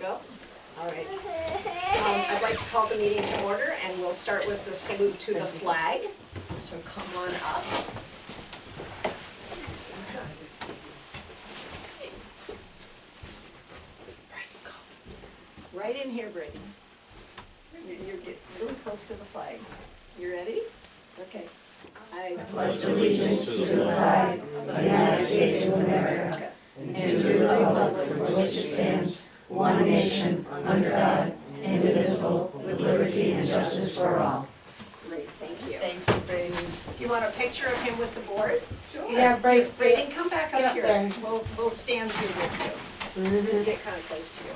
go. All right. I'd like to call the meeting to order, and we'll start with the salute to the flag. So come on up. Right in here, Brady. You're getting really close to the flag. You ready? Okay. I pledge allegiance to the flag of the United States of America and to the republic for which it stands, one nation, under God, indivisible, with liberty and justice for all. Great, thank you. Thank you, Brady. Do you want a picture of him with the board? Sure. Yeah, Brayden, come back up Get up here. there. We'll stand here with you. Get kind of close to you.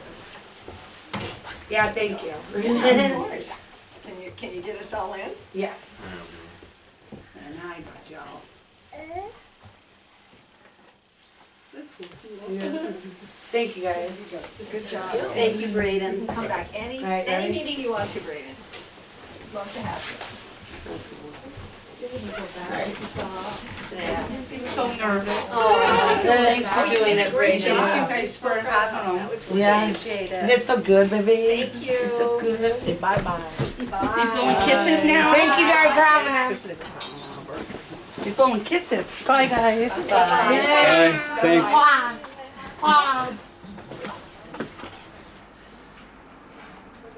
Yeah, thank you. Yeah, of course. Can you get us all in? Yes. And I got y'all. Thank you guys. Good job. Thank you, Brayden. Come back any All right, ready? meeting you want to, Brayden. Love to have you. Yeah. So nervous. Oh, thanks for doing it, Great Brayden. job. Thank you guys for having them. That was great. Yeah. Jada. It's so good, Libby. Thank you. It's so good. Say bye-bye. Bye. blowing kisses now? Thank you guys for having us. You're blowing kisses. Bye, guys. Bye. Thanks.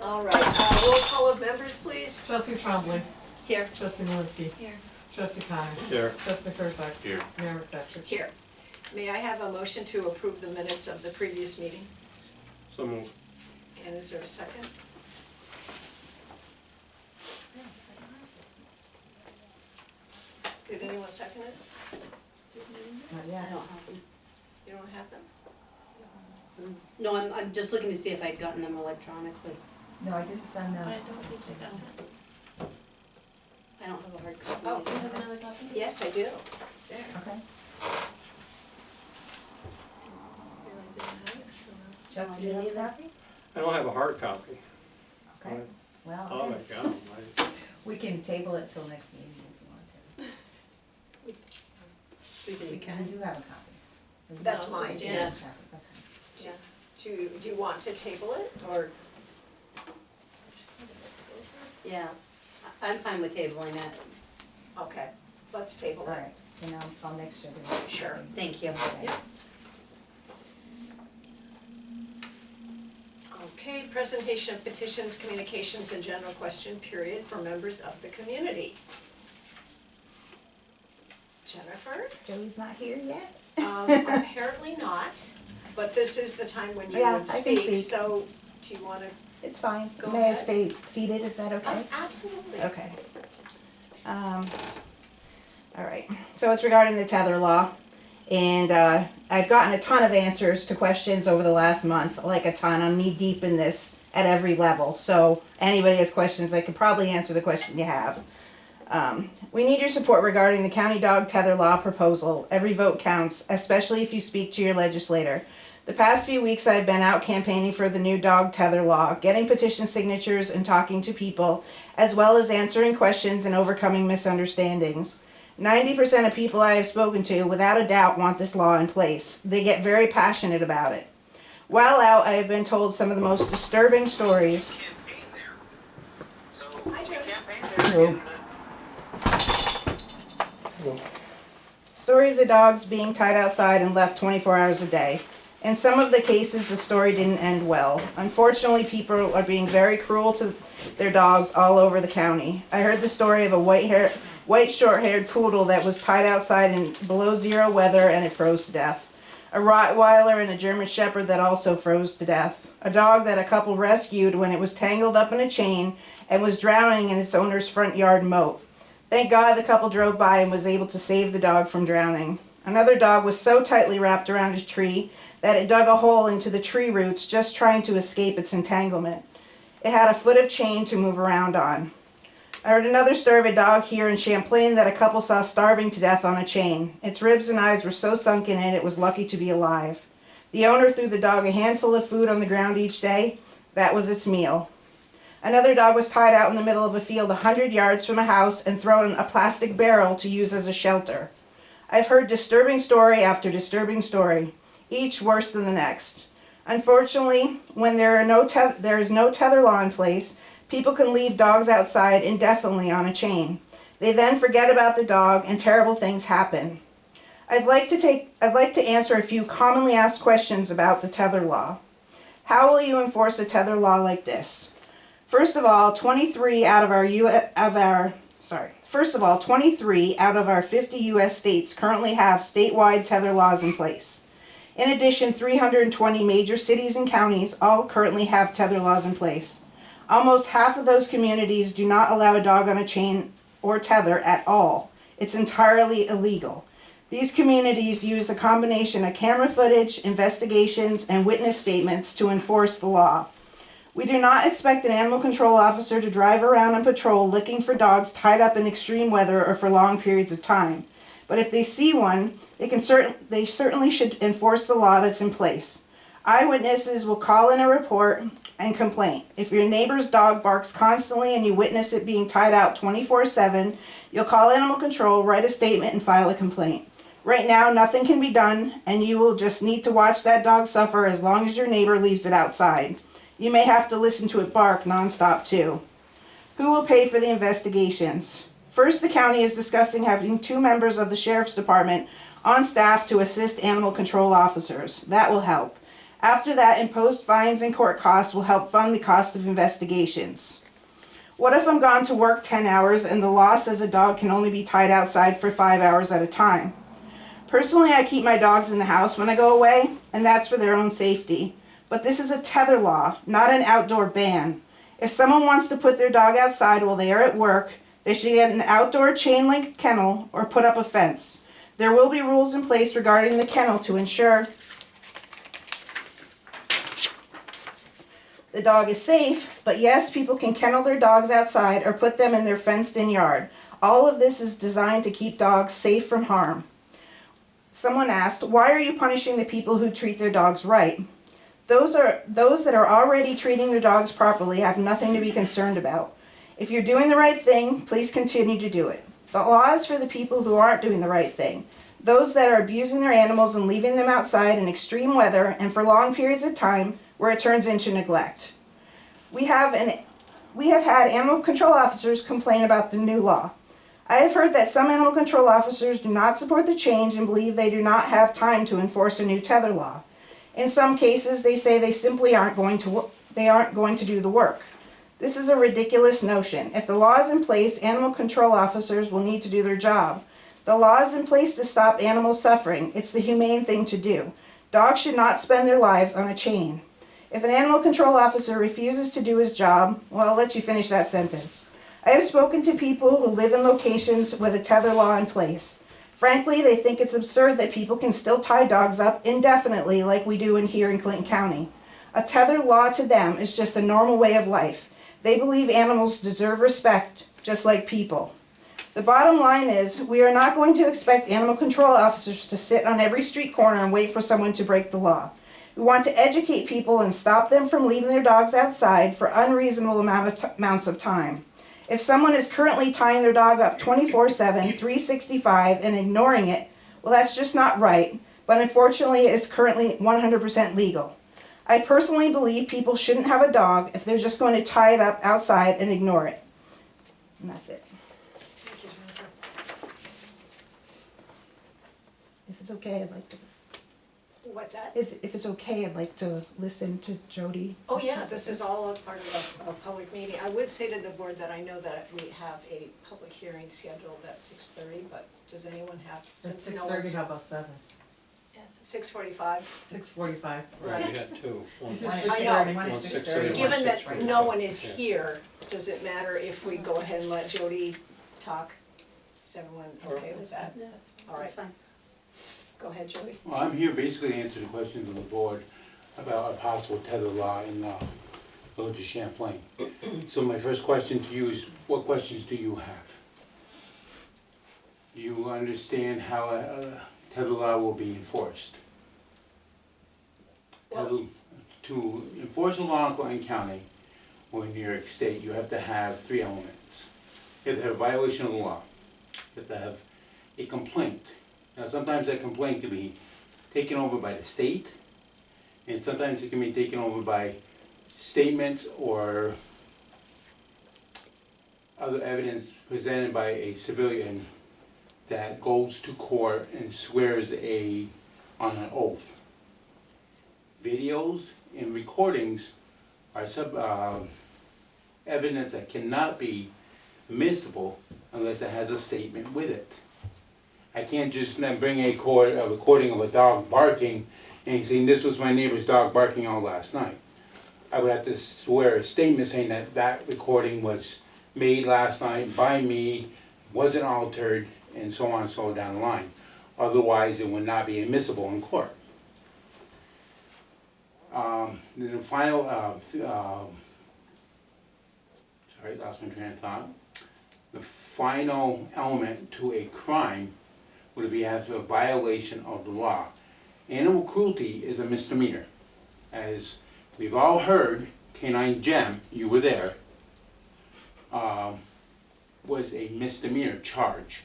All right, roll call of members, please. Trustee Champlain. Here. Trustee Malinsky. Here. Trustee Connor. Here. Trustee Kurzak. Here. Mayor McFetrich. Here. May I have a motion to approve the minutes of the previous meeting? So moved. And is there a second? Did anyone second it? Not I yet. don't have them. You don't have them? No, I'm just looking to see if I'd gotten them electronically. No, I didn't send those. I don't have a hard copy. Oh, You have another copy? yes, I do. There. Okay. Realize I don't have it. Chuck, do you have a copy? I don't have a hard copy. Okay. I Well, thought I got 'em. we can table it till next meeting if you want to. We can. We do have a copy. That's No, mine, it's yes. just- Okay. Do you want to table it, or? Yeah, I'm fine with tabling it. Okay, let's table All it. right, then I'll make sure that. Sure. Thank you. Okay. Okay, presentation of petitions, communications, and general question period for members of the community. Jennifer? Joey's not here yet? Apparently not, but this is the time when you Yeah, would I can speak, speak. so do you wanna? It's fine. Go May I ahead. stay seated, is that okay? Absolutely. Okay. All right, so it's regarding the tether law. And I've gotten a ton of answers to questions over the last month, like a ton. I'm knee deep in this at every level. So anybody has questions, I could probably answer the question you have. We need your support regarding the county dog tether law proposal. Every vote counts, especially if you speak to your legislator. The past few weeks I've been out campaigning for the new dog tether law, getting petition signatures and talking to people, as well as answering questions and overcoming misunderstandings. 90% of people I have spoken to, without a doubt, want this law in place. They get very passionate about it. While out, I have been told some of the most disturbing stories. Stories of dogs being tied outside and left 24 hours a day. In some of the cases, the story didn't end well. Unfortunately, people are being very cruel to their dogs all over the county. I heard the story of a white short-haired poodle that was tied outside in below zero weather and it froze to death. A Rottweiler and a German Shepherd that also froze to death. A dog that a couple rescued when it was tangled up in a chain and was drowning in its owner's front yard moat. Thank God the couple drove by and was able to save the dog from drowning. Another dog was so tightly wrapped around a tree that it dug a hole into the tree roots just trying to escape its entanglement. It had a foot of chain to move around on. I heard another story of a dog here in Champlain that a couple saw starving to death on a chain. Its ribs and eyes were so sunken in it was lucky to be alive. The owner threw the dog a handful of food on the ground each day. That was its meal. Another dog was tied out in the middle of a field 100 yards from a house and thrown in a plastic barrel to use as a shelter. I've heard disturbing story after disturbing story, each worse than the next. Unfortunately, when there is no tether law in place, people can leave dogs outside indefinitely on a chain. They then forget about the dog and terrible things happen. I'd like to answer a few commonly asked questions about the tether law. How will you enforce a tether law like this? First of all, 23 out of our 50 U.S. states currently have statewide tether laws in place. In addition, 320 major cities and counties all currently have tether laws in place. Almost half of those communities do not allow a dog on a chain or tether at all. It's entirely illegal. These communities use a combination of camera footage, investigations, and witness statements to enforce the law. We do not expect an animal control officer to drive around and patrol looking for dogs tied up in extreme weather or for long periods of time. But if they see one, they certainly should enforce the law that's in place. Eyewitnesses will call in a report and complaint. If your neighbor's dog barks constantly and you witness it being tied out 24/7, you'll call animal control, write a statement, and file a complaint. Right now, nothing can be done, and you will just need to watch that dog suffer as long as your neighbor leaves it outside. You may have to listen to it bark nonstop too. Who will pay for the investigations? First, the county is discussing having 2 members of the sheriff's department on staff to assist animal control officers. That will help. After that, imposed fines and court costs will help fund the cost of investigations. What if I'm gone to work 10 hours and the law says a dog can only be tied outside for 5 hours at a time? Personally, I keep my dogs in the house when I go away, and that's for their own safety. But this is a tether law, not an outdoor ban. If someone wants to put their dog outside while they are at work, they should get an outdoor chain-link kennel or put up a fence. There will be rules in place regarding the kennel to ensure the dog is safe, but yes, people can kennel their dogs outside or put them in their fenced-in yard. All of this is designed to keep dogs safe from harm. Someone asked, why are you punishing the people who treat their dogs right? Those that are already treating their dogs properly have nothing to be concerned about. If you're doing the right thing, please continue to do it. The law is for the people who aren't doing the right thing. Those that are abusing their animals and leaving them outside in extreme weather and for long periods of time where it turns into neglect. We have had animal control officers complain about the new law. I have heard that some animal control officers do not support the change and believe they do not have time to enforce a new tether law. In some cases, they say they simply aren't going to do the work. This is a ridiculous notion. If the law is in place, animal control officers will need to do their job. The law is in place to stop animal suffering. It's the humane thing to do. Dogs should not spend their lives on a chain. If an animal control officer refuses to do his job, well, I'll let you finish that sentence. I have spoken to people who live in locations with a tether law in place. Frankly, they think it's absurd that people can still tie dogs up indefinitely like we do here in Clinton County. A tether law to them is just a normal way of life. They believe animals deserve respect, just like people. The bottom line is, we are not going to expect animal control officers to sit on every street corner and wait for someone to break the law. We want to educate people and stop them from leaving their dogs outside for unreasonable amounts of time. If someone is currently tying their dog up 24/7, 365 and ignoring it, well, that's just not right, but unfortunately it's currently 100% legal. I personally believe people shouldn't have a dog if they're just going to tie it up outside and ignore it. And that's it. Thank you, Jennifer. If it's okay, I'd like to What's that? if it's okay, I'd like to listen to Jody. Oh, yeah, this is all a part of a public meeting. I would say to the board that I know that we have a public hearing scheduled at 6:30, but does anyone have, At since 6:30, how about 7? 6:45? 6:45. Right. We got 2. One- This is I 6:30. know. One 6:30. Given that no one is Yeah. here, does it matter if we go ahead and let Jody talk? Is everyone okay with that? Yeah, that's fine. All right. That's fine. Go ahead, Jody. Well, I'm here basically to answer the questions of the board about a possible tether law in Village of Champlain. So my first question to you is, what questions do you have? Do you understand how a tether law will be enforced? To enforce a law in Clinton County or in New York State, you have to have 3 elements. You have to have a violation of the law. You have to have a complaint. Now, sometimes that complaint can be taken over by the state, And sometimes it can be taken over by statements or other evidence presented by a civilian that goes to court and swears on an oath. Videos and recordings are evidence that cannot be admissible unless it has a statement with it. I can't just bring a recording of a dog barking and saying this was my neighbor's dog barking all last night. I would have to swear a statement saying that that recording was made last night by me, wasn't altered, and so on and so down the line. Otherwise, it would not be admissible in court. The final, sorry, lost my train of thought. The final element to a crime would be as a violation of the law. Animal cruelty is a misdemeanor. As we've all heard, Canine Gem, you were there, was a misdemeanor charge.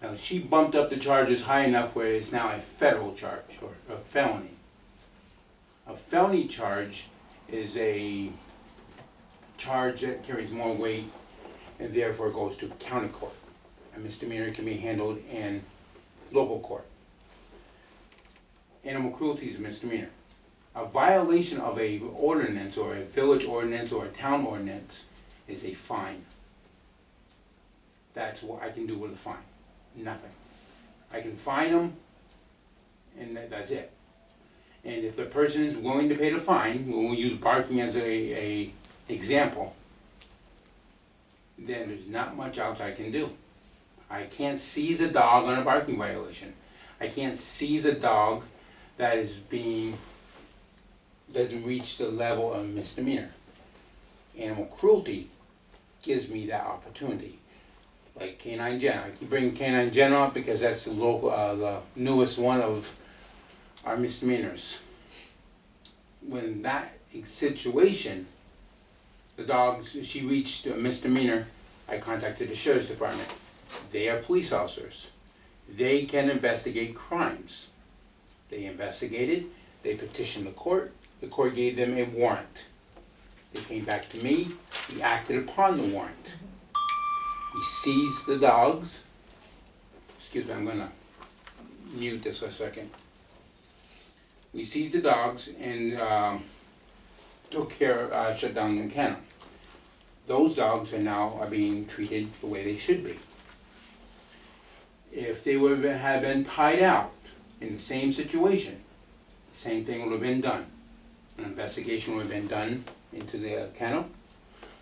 Now, she bumped up the charges high enough where it's now a federal charge, or a felony. A felony charge is a charge that carries more weight and therefore goes to county court. A misdemeanor can be handled in local court. Animal cruelty is a misdemeanor. A violation of a ordinance or a village ordinance or a town ordinance is a fine. That's what I can do with a fine. Nothing. I can fine them and that's it. And if the person is willing to pay the fine, we'll use barking as a example, then there's not much else I can do. I can't seize a dog on a barking violation. I can't seize a dog that doesn't reach the level of misdemeanor. Animal cruelty gives me that opportunity. Like Canine Gen. I keep bringing Canine Gen up because that's the the newest one of our misdemeanors. When that situation, the dog, she reached a misdemeanor, I contacted the sheriff's department. They are police officers. They can investigate crimes. They investigated, they petitioned the court gave them a warrant. They came back to me, we acted upon the warrant. We seized the dogs. Excuse me, I'm gonna mute this for a second. We seized the dogs and shut down the kennel. Those dogs are being treated the way they should be. If they had been tied out in the same situation, the same thing would have been done. An investigation would have been done into the kennel.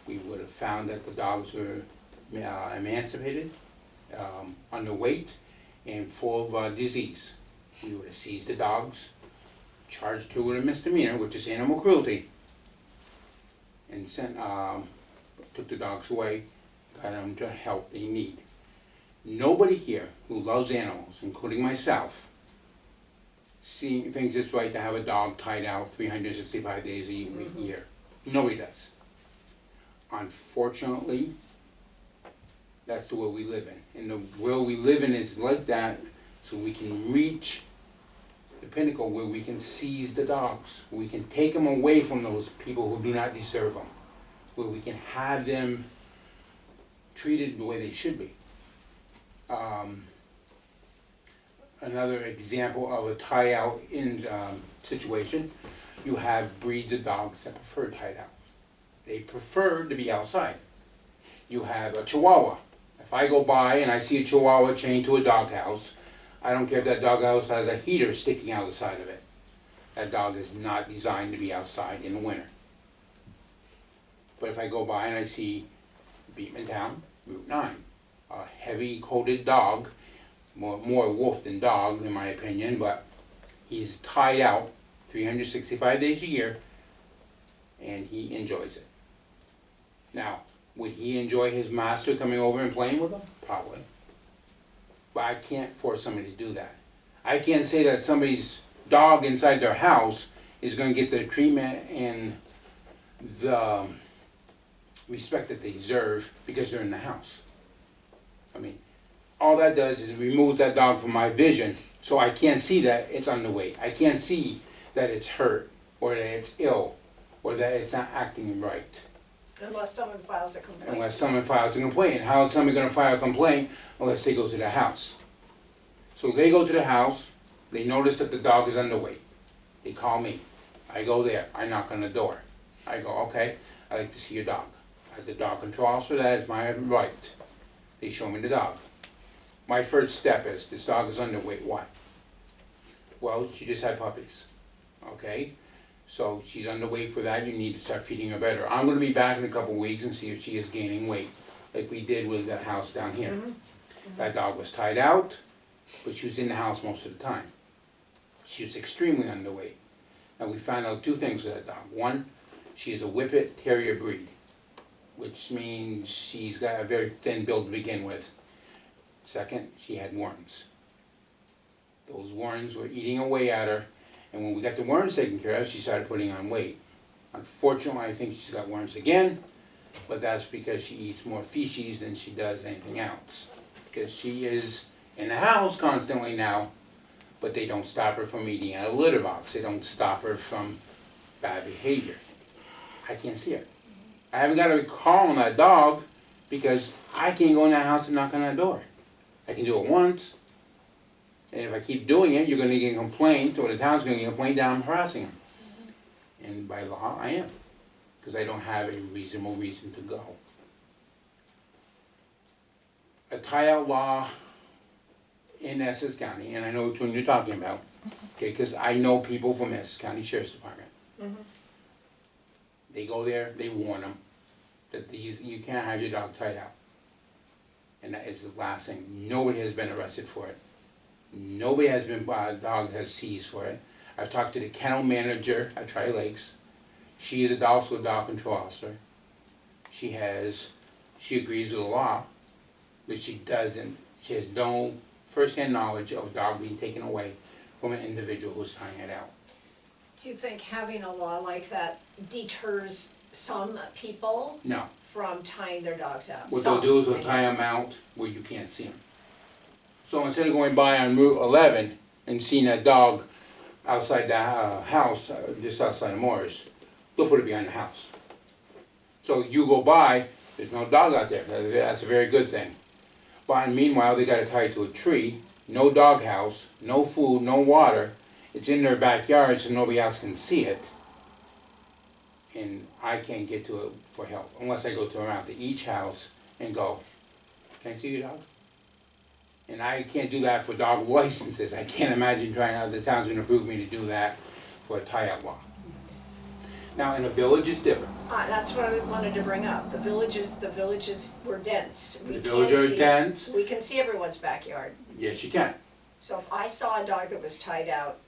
We would have found that the dogs were emancipated, underweight, and full of disease. We would have seized the dogs, charged her with a misdemeanor, which is animal cruelty, and took the dogs away, got them the help they need. Nobody here who loves animals, including myself, thinks it's right to have a dog tied out 365 days a year. Nobody does. Unfortunately, that's the world we live in. And the world we live in is like that, so we can reach the pinnacle where we can seize the dogs. We can take them away from those people who do not deserve them. Where we can have them treated the way they should be. Another example of a tie-out situation, you have breeds of dogs that prefer tied out. They prefer to be outside. You have a Chihuahua. If I go by and I see a Chihuahua chained to a doghouse, I don't care if that doghouse has a heater sticking out the side of it. That dog is not designed to be outside in the winter. But if I go by and I see Beekman Town, Route 9, a heavy coated dog, more wolf than dog in my opinion, but he's tied out 365 days a year and he enjoys it. Now, would he enjoy his master coming over and playing with him? Probably. But I can't force somebody to do that. I can't say that somebody's dog inside their house is going to get the treatment and the respect that they deserve because they're in the house. I mean, all that does is remove that dog from my vision, so I can't see that it's underweight. I can't see that it's hurt. or that it's ill, or that it's not acting right. Unless someone files a complaint. Unless someone files a complaint. How is somebody gonna file a complaint unless they go to the house? So they go to the house, they notice that the dog is underweight. They call me. I go there, I knock on the door. I go, okay, I'd like to see your dog. As the dog control officer, that is my right. They show me the dog. My first step is, this dog is underweight, why? Well, she just had puppies, okay? So she's underweight for that, you need to start feeding her better. I'm gonna be back in a couple weeks and see if she is gaining weight, like we did with that house down here. That dog was tied out, but she was in the house most of the time. She was extremely underweight. And we found out two things with that dog. One, she is a Whippet Terrier breed, which means she's got a very thin build to begin with. Second, she had worms. Those worms were eating away at her, and when we got the worms taken care of, she started putting on weight. Unfortunately, I think she's got worms again, but that's because she eats more feces than she does anything else. Because she is in the house constantly now, but they don't stop her from eating out of a litter box. They don't stop her from bad behavior. I can't see her. I haven't got a call on that dog because I can't go in that house and knock on that door. I can do it once, and if I keep doing it, you're gonna get a complaint, or the town's gonna get a complaint that I'm harassing them. And by law, I am, because I don't have a reasonable reason to go. A tie-out law in Essex County, and I know which one you're talking about, okay, because I know people from Essex County Sheriff's Department. They go there, they warn them that you can't have your dog tied out. And that is the last thing. Nobody has been arrested for it. Nobody has been, dog has seized for it. I've talked to the kennel manager at Tri-Lakes. She is also a dog control officer. She agrees with the law, but she has no first-hand knowledge of a dog being taken away from an individual who's tying it out. Do you think having a law like that deters some people No. from tying their dogs out? What they'll do is they'll tie them out where you can't see them. So instead of going by on Route 11 and seeing that dog outside the house, just outside of Morris, they'll put it behind the house. So you go by, there's no dog out there. That's a very good thing. But meanwhile, they got to tie it to a tree, no dog house, no food, no water. It's in their backyard so nobody else can see it. And I can't get to it for help unless I go to around to each house and go, can I see your dog? And I can't do that for dog licenses. I can't imagine trying out, the town's gonna approve me to do that for a tie-out law. Now, in a village, it's different. That's what I wanted to bring up. The villages were dense. The villages are dense. We can see everyone's backyard. Yes, you can. So if I saw a dog that was tied out,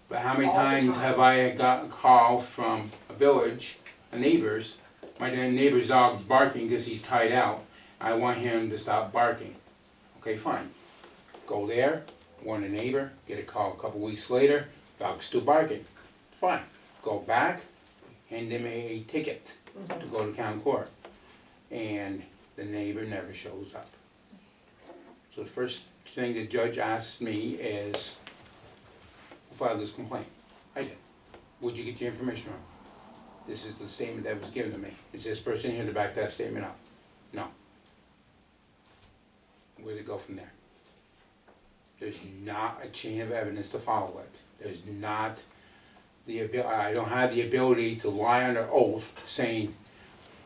But how many All the times time. have I gotten a call from a village, a neighbor's, my neighbor's dog's barking because he's tied out. I want him to stop barking. Okay, fine. Go there, warn the neighbor, get a call a couple weeks later, dog's still barking. Fine. Go back, hand him a ticket to go to county court. And the neighbor never shows up. So the first thing the judge asked me is, who filed this complaint? I did. Where'd you get your information from? This is the statement that was given to me. Is this person here to back that statement up? No. Where'd it go from there? There's not a chain of evidence to follow it. There's not I don't have the ability to lie under oath saying,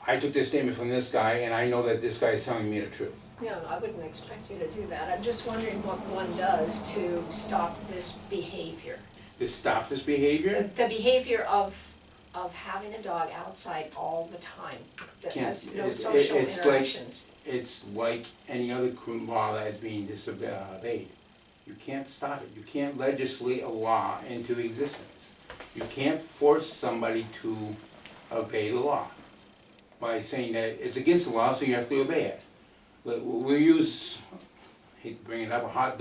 I took this statement from this guy and I know that this guy is telling me the truth. no, I wouldn't expect you to do that. I'm just wondering what one does to stop this behavior. To stop this behavior? The behavior of having a dog outside all the time that Can't- has no it- social it's like- interactions. It's like any other law that is being disobeyed. You can't stop it. You can't legislate a law into existence. You can't force somebody to obey the law by saying that it's against the law, so you have to obey it. But we use, hate to bring it up, a hot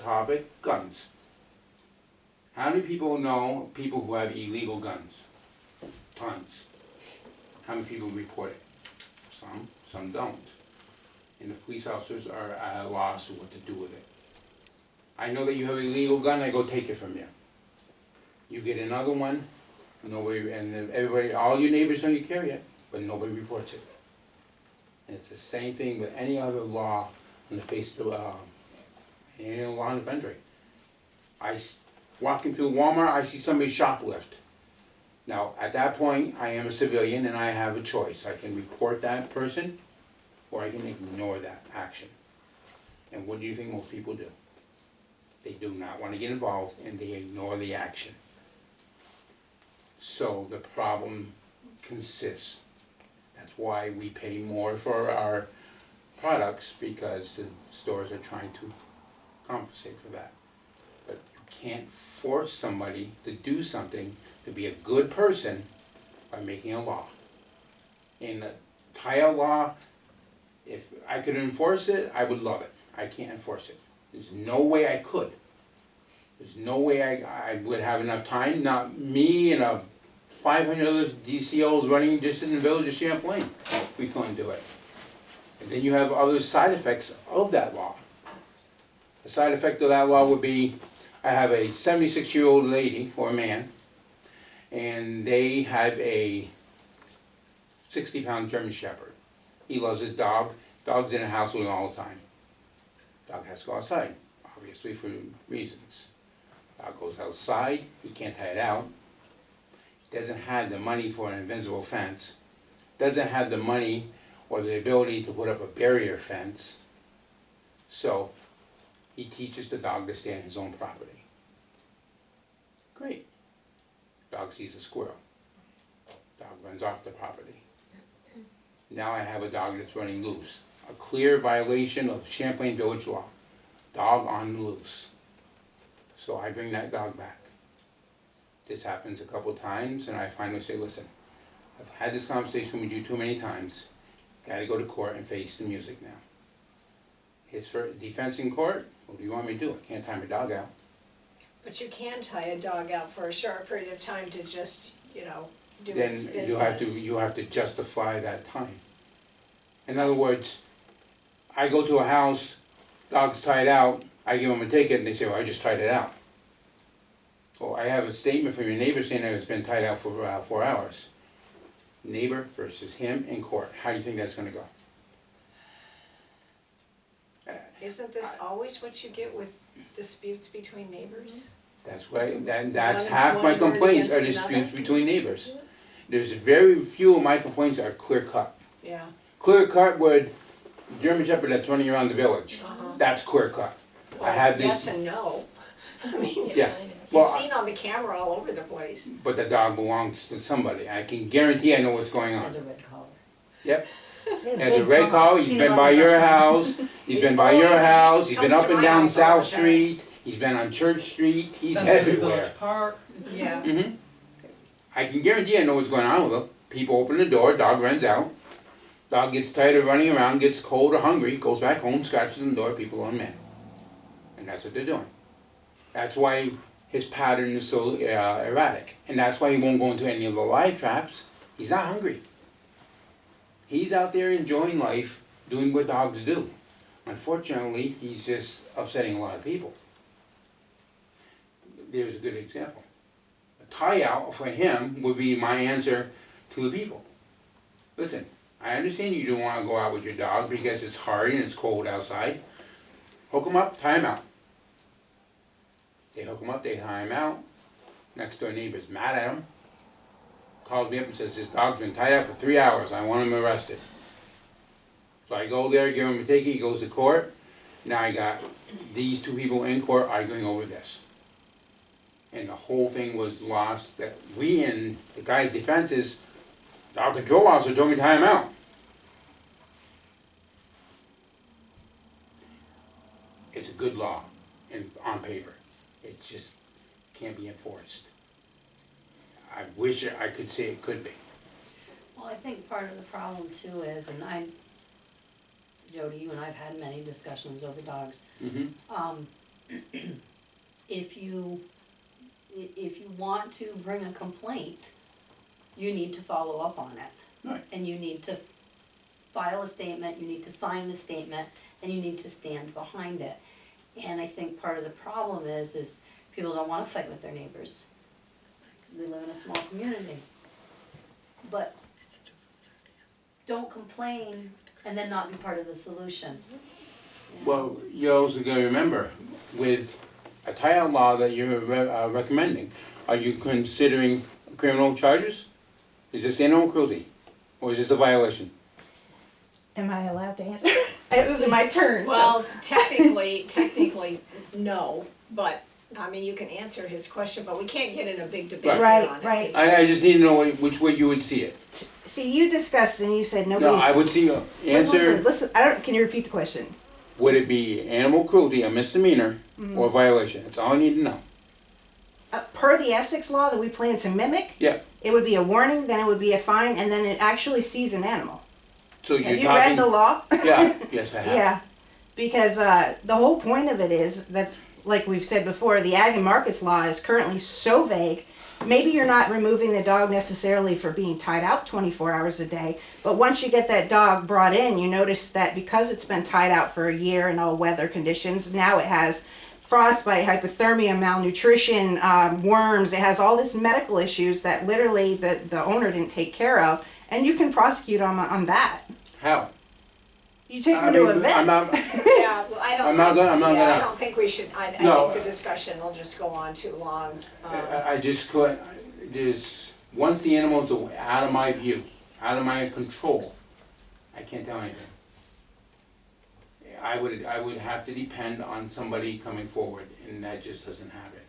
topic, guns. How many people know people who have illegal guns? Tons. How many people report it? Some don't. And the police officers are at a loss of what to do with it. I know that you have a illegal gun, I go take it from you. You get another one, Nobody, and then everybody, all your neighbors know you carry it, but nobody reports it. And it's the same thing with any other law on the face of, any law in the country. Walking through Walmart, I see somebody shoplift. Now, at that point, I am a civilian and I have a choice. I can report that person, or I can ignore that action. And what do you think most people do? They do not want to get involved and they ignore the action. So the problem consists, that's why we pay more for our products, because the stores are trying to compensate for that. But you can't force somebody to do something, to be a good person, by making a law. In the tile law, if I could enforce it, I would love it. I can't enforce it. There's no way I could. There's no way I would have enough time, not me and 500 other DCOs running just in the village of Champlain. We couldn't do it. And then you have other side effects of that law. The side effect of that law would be, I have a 76-year-old lady or man, and they have a 60-pound German Shepherd. He loves his dog. Dog's in the house with him all the time. Dog has to go outside, obviously for reasons. Dog goes outside, he can't tie it out. Doesn't have the money for an invisible fence. Doesn't have the money or the ability to put up a barrier fence. So he teaches the dog to stay on his own property. Great. Dog sees a squirrel. Dog runs off the property. Now I have a dog that's running loose. A clear violation of Champlain Village law. Dog on the loose. So I bring that dog back. This happens a couple times and I finally say, listen, I've had this conversation with you too many times. Gotta go to court and face the music now. His defense in court, what do you want me to do? I can't tie my dog out. But you can tie a dog out for a short period of time to just, do Then its business. you have to justify that time. In other words, I go to a house, dog's tied out, I give them a ticket and they say, well, I just tied it out. Well, I have a statement from your neighbor saying that it's been tied out for 4 hours. Neighbor versus him in court, how do you think that's gonna go? Isn't this always what you get with disputes between neighbors? That's that's One- half my one word complaints are against disputes another? between neighbors. There's very few of my complaints are clear cut. Yeah. Clear cut with German Shepherd that's running around the village. Uh-huh. That's clear cut. Well, had this- yes and no. I mean, Yeah. he's Well, seen on the camera all over the place. but the dog belongs to somebody. I can guarantee I know what's going on. Has a red collar. Yep. Has Has a red collar, he's Seen been it by on the your bus. house, he's been by your always- house, he's been comes up to and my down house all the South time. Street, he's been on Church Street, he's That's the everywhere. Village Park. Yeah. Mhm. I can guarantee I know what's going on with him. People open the door, dog runs out. Dog gets tired of running around, gets cold or hungry, goes back home, scratches the door, people let him in. And that's what they're doing. That's why his pattern is so erratic. And that's why he won't go into any of the live traps. He's not hungry. He's out there enjoying life, doing what dogs do. Unfortunately, he's just upsetting a lot of people. There's a good example. A tie out for him would be my answer to the people. Listen, I understand you don't want to go out with your dog because it's hard and it's cold outside. Hook him up, tie him out. They hook him up, they tie him out. Next door neighbor's mad at him. Calls me up and says, this dog's been tied out for 3 hours, I want him arrested. So I go there, give him a ticket, he goes to court. Now I got these two people in court arguing over this. And the whole thing was lost, that we in the guy's defense is, dog control officer told me to tie him out. It's a good law on paper. It just can't be enforced. I wish I could say it could be. Well, I think part of the problem too is, and Jody, you and I've had many discussions over dogs. Mm-hmm. If you want to bring a complaint, you need to follow up on it. Right. And you need to file a statement, you need to sign the statement, and you need to stand behind it. And I think part of the problem is people don't wanna fight with their neighbors. we live in a small community. But don't complain and then not be part of the solution. You know? Well, you also gotta remember, with a tie-out law that you're recommending, are you considering criminal charges? Is this animal cruelty, or is this a violation? Am I allowed to answer? It was my turn, so. Well, technically, no, but, I mean, you can answer his question, but we can't get in a big debate here Right, on it. right. It's I just need to know which way you would see it. See, you discussed and you said No, nobody's. I would see, answer, Listen, I don't, can you repeat the question? would it be animal cruelty, a misdemeanor, or a violation? That's all I need to know. Per the Essex law that we plan to mimic, Yeah, it would be a warning, then it would be a fine, and then it actually sees an animal. so you're Have you read the talking, law? yeah, yes, I have. Yeah, because the whole point of it is that, like we've said before, the ag and markets law is currently so vague. Maybe you're not removing the dog necessarily for being tied out 24 hours a day, but once you get that dog brought in, you notice that because it's been tied out for a year in all weather conditions, now it has frostbite, hypothermia, malnutrition, worms. It has all this medical issues that literally the owner didn't take care of, and you can prosecute on that. How? You take I them to a mean, vet. I'm not, Yeah, well, I don't. I'm not gonna- I'm not yeah, I gonna- don't think we should, I No. think the discussion will just go on too long. I just couldn't, there's, once the animal's out of my view, out of my control, I can't tell anything. I would have to depend on somebody coming forward, and that just doesn't happen.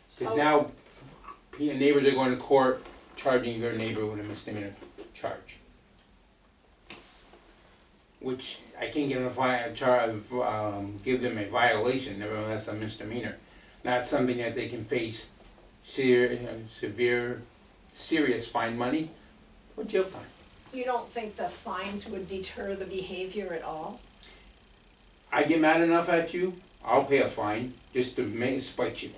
So- Because now, neighbors are going to court charging their neighbor with a misdemeanor charge. Which I can't give them give them a violation, nevertheless a misdemeanor. Not something that they can face severe, serious fine money or jail time. You don't think the fines would deter the behavior at all? I get mad enough at you, I'll pay a fine just to spite you.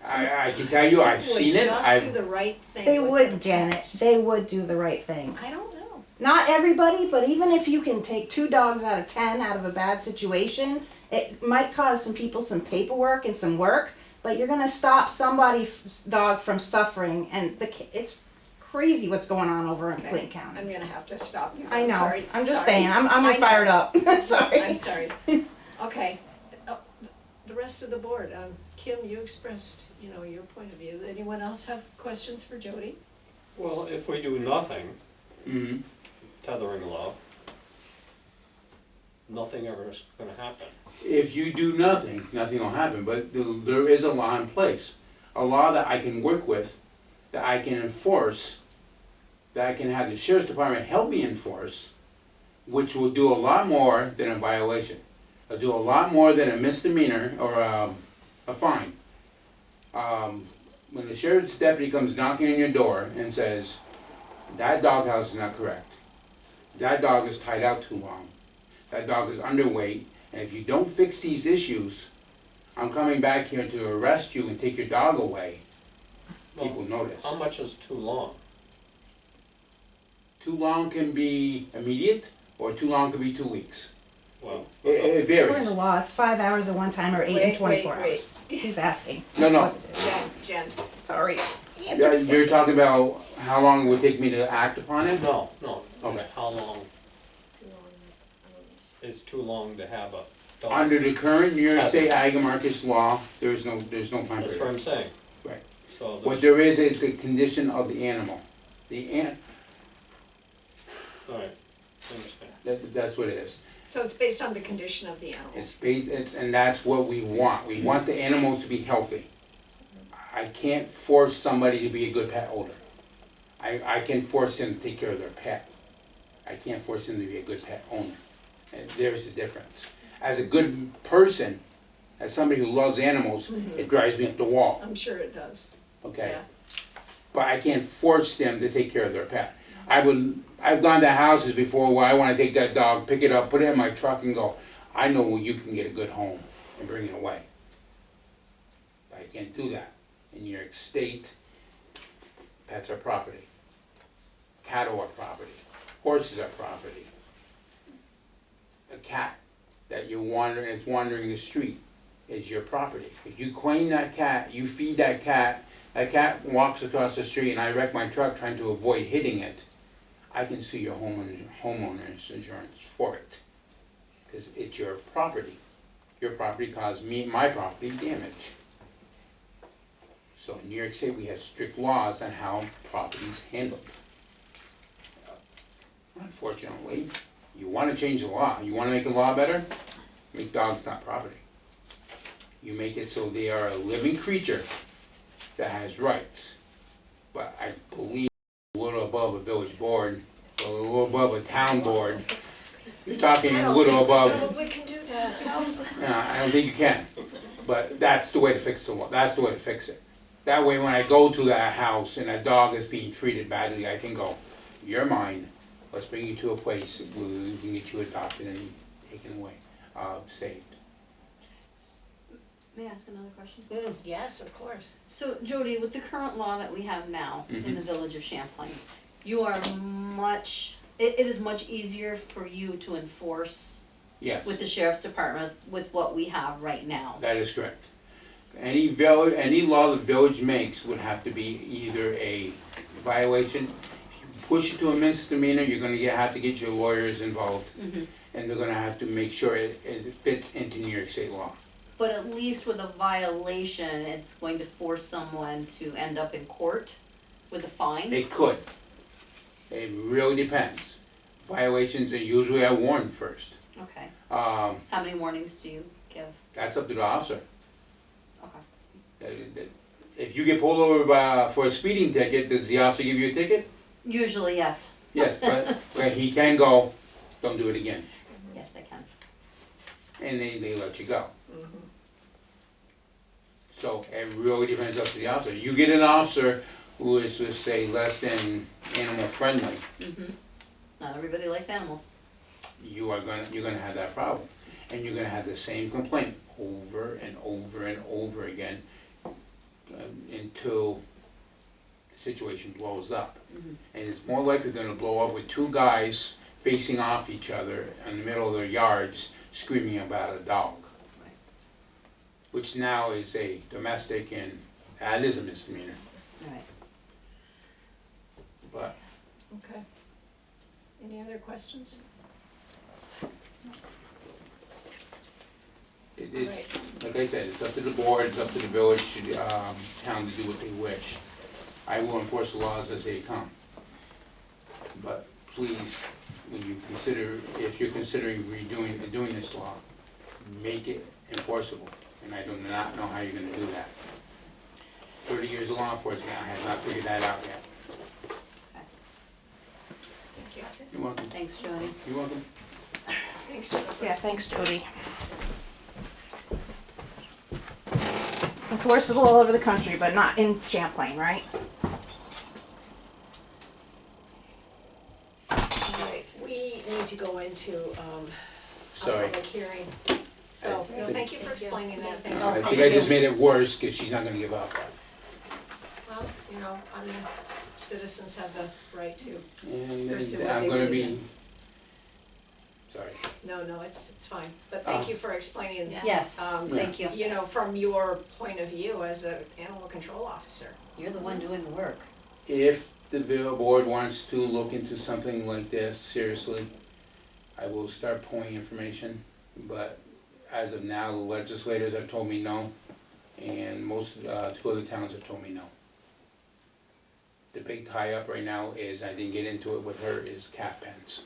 I can tell you, I've seen it. Would just do the right thing They with would, their Janet. pets. They would do the right thing. I don't know. Not everybody, but even if you can take 2 dogs out of 10 out of a bad situation, it might cause some people some paperwork and some work, but you're gonna stop somebody's dog from suffering, and it's crazy what's going on over in Okay. Clinton County. I'm gonna have to stop you. I know. Sorry. I'm just Sorry. saying. I'm I know. fired up. I'm Sorry. sorry. Okay. The rest of the board, Kim, you expressed, your point of view. Anyone else have questions for Jody? Well, if we do nothing, Mm-hmm. tethering law, nothing ever is gonna happen. If you do nothing, nothing will happen, but there is a law in place. A law that I can work with, that I can enforce, that I can have the sheriff's department help me enforce, which will do a lot more than a violation. It'll do a lot more than a misdemeanor or a fine. When the sheriff's deputy comes knocking on your door and says, that doghouse is not correct, that dog is tied out too long, that dog is underweight, and if you don't fix these issues, I'm coming back here to arrest you and take your dog away, people notice. How much is too long? Too long can be immediate, or too long can be 2 weeks. Well, It According varies. to law, it's 5 hours at one time or 8 Wait, and 24 wait, hours. He's asking. No, That's no. what it is. Jen, Sorry. You're talking about how long it would take me to act upon it? no, Okay. it's how long is too long to have a dog? Under the current New York State Ag and Markets law, there's no time That's what period. I'm saying. Right. So What there's, there is, it's a condition of the animal. alright, I understand. That's what it is. so it's based on the condition of the animal. And that's what we want. We want the animals to be healthy. I can't force somebody to be a good pet owner. I can force them to take care of their pet. I can't force them to be a good pet owner. And there's the difference. As a good person, as somebody who loves animals, it drives me up the wall, I'm sure it does. okay? Yeah. But I can't force them to take care of their pet. I've gone to houses before where I wanna take that dog, pick it up, put it in my truck and go, I know where you can get a good home and bring it away. But I can't do that. In New York State, pets are property. Cattle are property. Horses are property. A cat that is wandering the street is your property. If you claim that cat, you feed that cat, a cat walks across the street and I wreck my truck trying to avoid hitting it, I can sue your homeowner's insurance for it. Because it's your property. Your property caused my property damage. So in New York State, we have strict laws on how property is handled. Unfortunately, you want to change the law. You want to make the law better? Make dogs not property. You make it so they are a living creature that has rights. But I believe a little above a village board, a little above a town board, you're talking a little above. We can do that. No, I don't think you can. But that's the way to fix the law. That's the way to fix it. That way, when I go to that house and a dog is being treated badly, I can go, you're mine. Let's bring you to a place where we can get you adopted and taken away, saved. May I ask another question? Yes, of course. So Jody, with the current law that we have now in Mhm. the village of Champlain, you are it is much easier for you to enforce Yes, with the sheriff's department with what we have right now. that is correct. Any law the village makes would have to be either a violation. If you push it to a misdemeanor, you're gonna have to get your lawyers involved. Mhm. And they're gonna have to make sure it fits into New York State law. But at least with a violation, it's going to force someone to end up in court with a fine? It could. It really depends. Violations are usually are warned first. Okay. Um, How many warnings do you give? that's up to the officer. Okay. If you get pulled over for a speeding ticket, does the officer give you a ticket? Usually, yes. Yes, but he can go, don't do it again, Yes, they can. and they let you go. So it really depends up to the officer. You get an officer who is, let's say, less than animal friendly, Not everybody likes animals. you're gonna have that problem. And you're gonna have the same complaint over and over and over again until the situation blows up. Mhm. And it's more likely gonna blow up with two guys facing off each other in the middle of their yards screaming about a dog. Right. Which now is a domestic and that is a misdemeanor, Right. but Okay. Any other questions? it's, like I said, it's up to the board, it's up to the village, town to do what they wish. I will enforce the laws as they come. But please, when you consider, if you're considering doing this law, make it enforceable. And I do not know how you're gonna do that. 30 years of law enforcement, I have not figured that out yet. Thank you. You're welcome. Thanks, Jody. You're welcome. Thanks, Jennifer. Yeah, thanks, Jody. It's enforceable all over the country, but not in Champlain, right? All right, we need to go into a Sorry. public hearing. So, no, thank you for explaining that. Thanks. Oh, I thank think I just you. made it worse because she's not gonna give up. Well, I mean, citizens have the right to, And Pursue then what I'm they gonna believe be, in. sorry. no, it's fine. But thank you for explaining that. Yes, Um, thank you. You know, from your point of view as an animal control officer. You're the one doing the work. If the board wants to look into something like this seriously, I will start pulling information, but as of now, the legislators have told me no, and most, 2 other towns have told me no. The big tie-up right now is, I didn't get into it with her, is calf pens.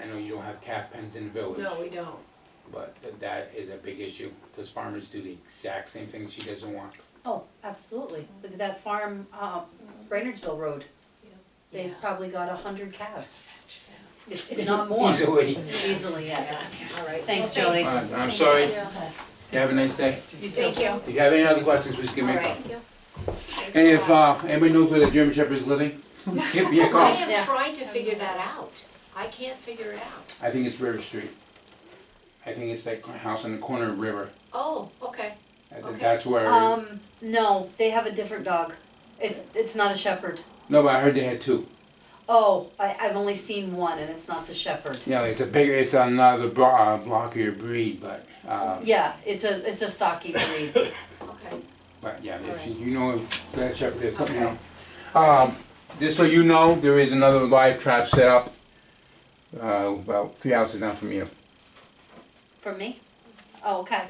I know you don't have calf pens in the village. No, we don't. But that is a big issue, because farmers do the exact same thing she doesn't want. Oh, absolutely. Look at that farm, Brainerdville Road. They've Yeah. probably got 100 calves, if not more. Easily. Easily, yes. All right. Thanks, Well, Jody. I'm sorry, you have a nice day. You too. Thank you. If you have any other questions, please give me a All call. right. Thanks And a if, lot. anybody knows where the German Shepherd is living, give me a I call. am Yeah. trying to figure that out. I can't figure it out. I think it's River Street. I think it's that house on the corner of River. Oh, okay. Okay. That's where, No, they have a different dog. It's not a shepherd. no, but I heard they had 2. Oh, I've only seen one and it's not the shepherd. Yeah, it's another blockier breed, but, Yeah, it's a stocky breed. Okay. But yeah, Alright. if you know, that shepherd, there's something, you know. Just so you know, there is another live trap set up, about 3 houses down from you. From me? Oh, okay.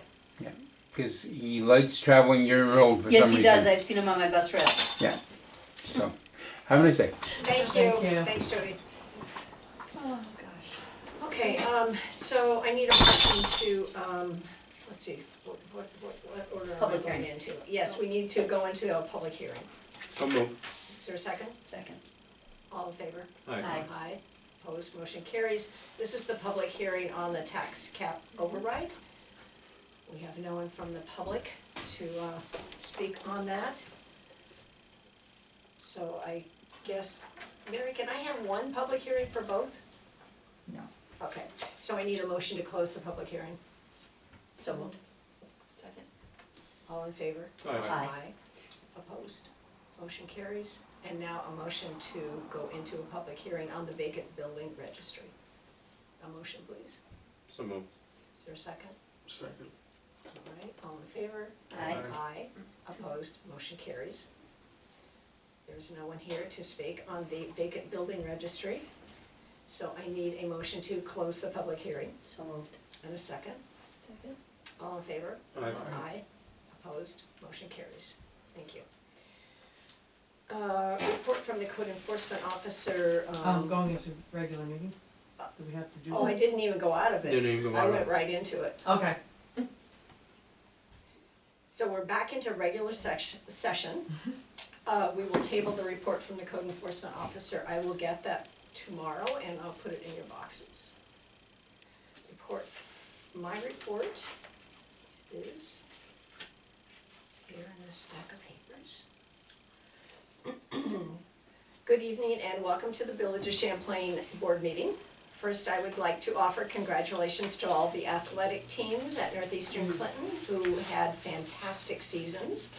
Because he likes traveling your road for some Yes, reason. he does, I've seen him on my bus trip. Yeah, so, have a nice day. Thank Thank you, you. thanks Jody. Oh, gosh. Okay, so I need a motion to, let's see, what order am I Public going hearing. into? Yes, we need to go into a public hearing. So move. Is there a second? Second. All in favor? Aye. Aye. Opposed, motion carries. This is the public hearing on the tax cap override. We have no one from the public to speak on that. So I guess, Mary, can I have one public hearing for both? No. Okay, so I need a motion to close the public hearing. So moved. Second. All in favor? Aye. Opposed, motion carries. And now a motion to go into a public hearing on the vacant building registry. A motion, please. So move. Is there a second? Second. All right, all in favor? Aye. Aye. Opposed, motion carries. There's no one here to speak on the vacant building registry. So I need a motion to close the public hearing. So moved. And a second. Second. All in favor? Aye. Aye. Opposed, motion carries. Thank you. Report from the code enforcement officer. Going into regular meeting, do we have to do? Oh, I didn't even go out of it. Didn't even go I out. went right into it. Okay, So we're back into regular session. We will table the report from the code enforcement officer. I will get that tomorrow and I'll put it in your boxes. My report is here in this stack of papers. Good evening and welcome to the Village of Champlain board meeting. First, I would like to offer congratulations to all the athletic teams at Northeastern Clinton who had fantastic seasons.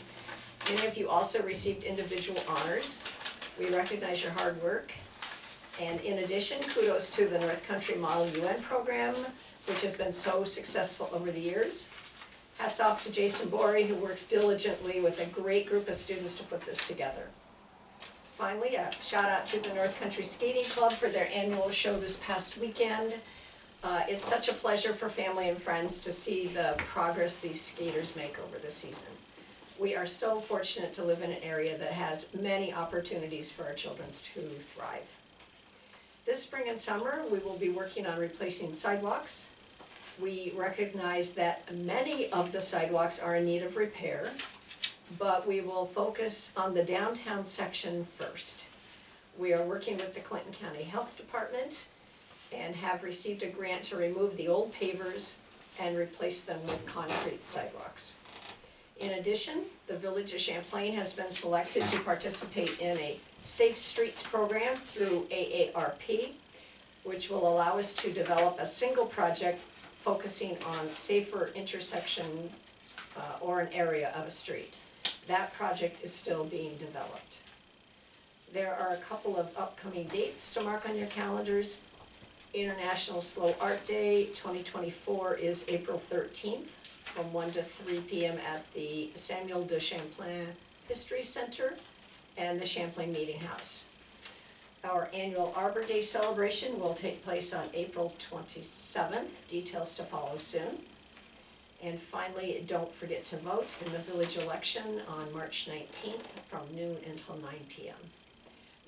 Many of you also received individual honors. We recognize your hard work. And in addition, kudos to the North Country Model UN program, which has been so successful over the years. Hats off to Jason Borey, who works diligently with a great group of students to put this together. Finally, a shout out to the North Country Skating Club for their annual show this past weekend. It's such a pleasure for family and friends to see the progress these skaters make over the season. We are so fortunate to live in an area that has many opportunities for our children to thrive. This spring and summer, we will be working on replacing sidewalks. We recognize that many of the sidewalks are in need of repair, but we will focus on the downtown section first. We are working with the Clinton County Health Department and have received a grant to remove the old pavers and replace them with concrete sidewalks. In addition, the Village of Champlain has been selected to participate in a Safe Streets program through AARP, which will allow us to develop a single project focusing on safer intersections or an area of a street. That project is still being developed. There are a couple of upcoming dates to mark on your calendars. International Slow Art Day 2024 is April 13th from 1 to 3 p.m. at the Samuel de Champlain History Center and the Champlain Meeting House. Our annual Arbor Day celebration will take place on April 27th, details to follow soon. And finally, don't forget to vote in the village election on March 19th from noon until 9 p.m.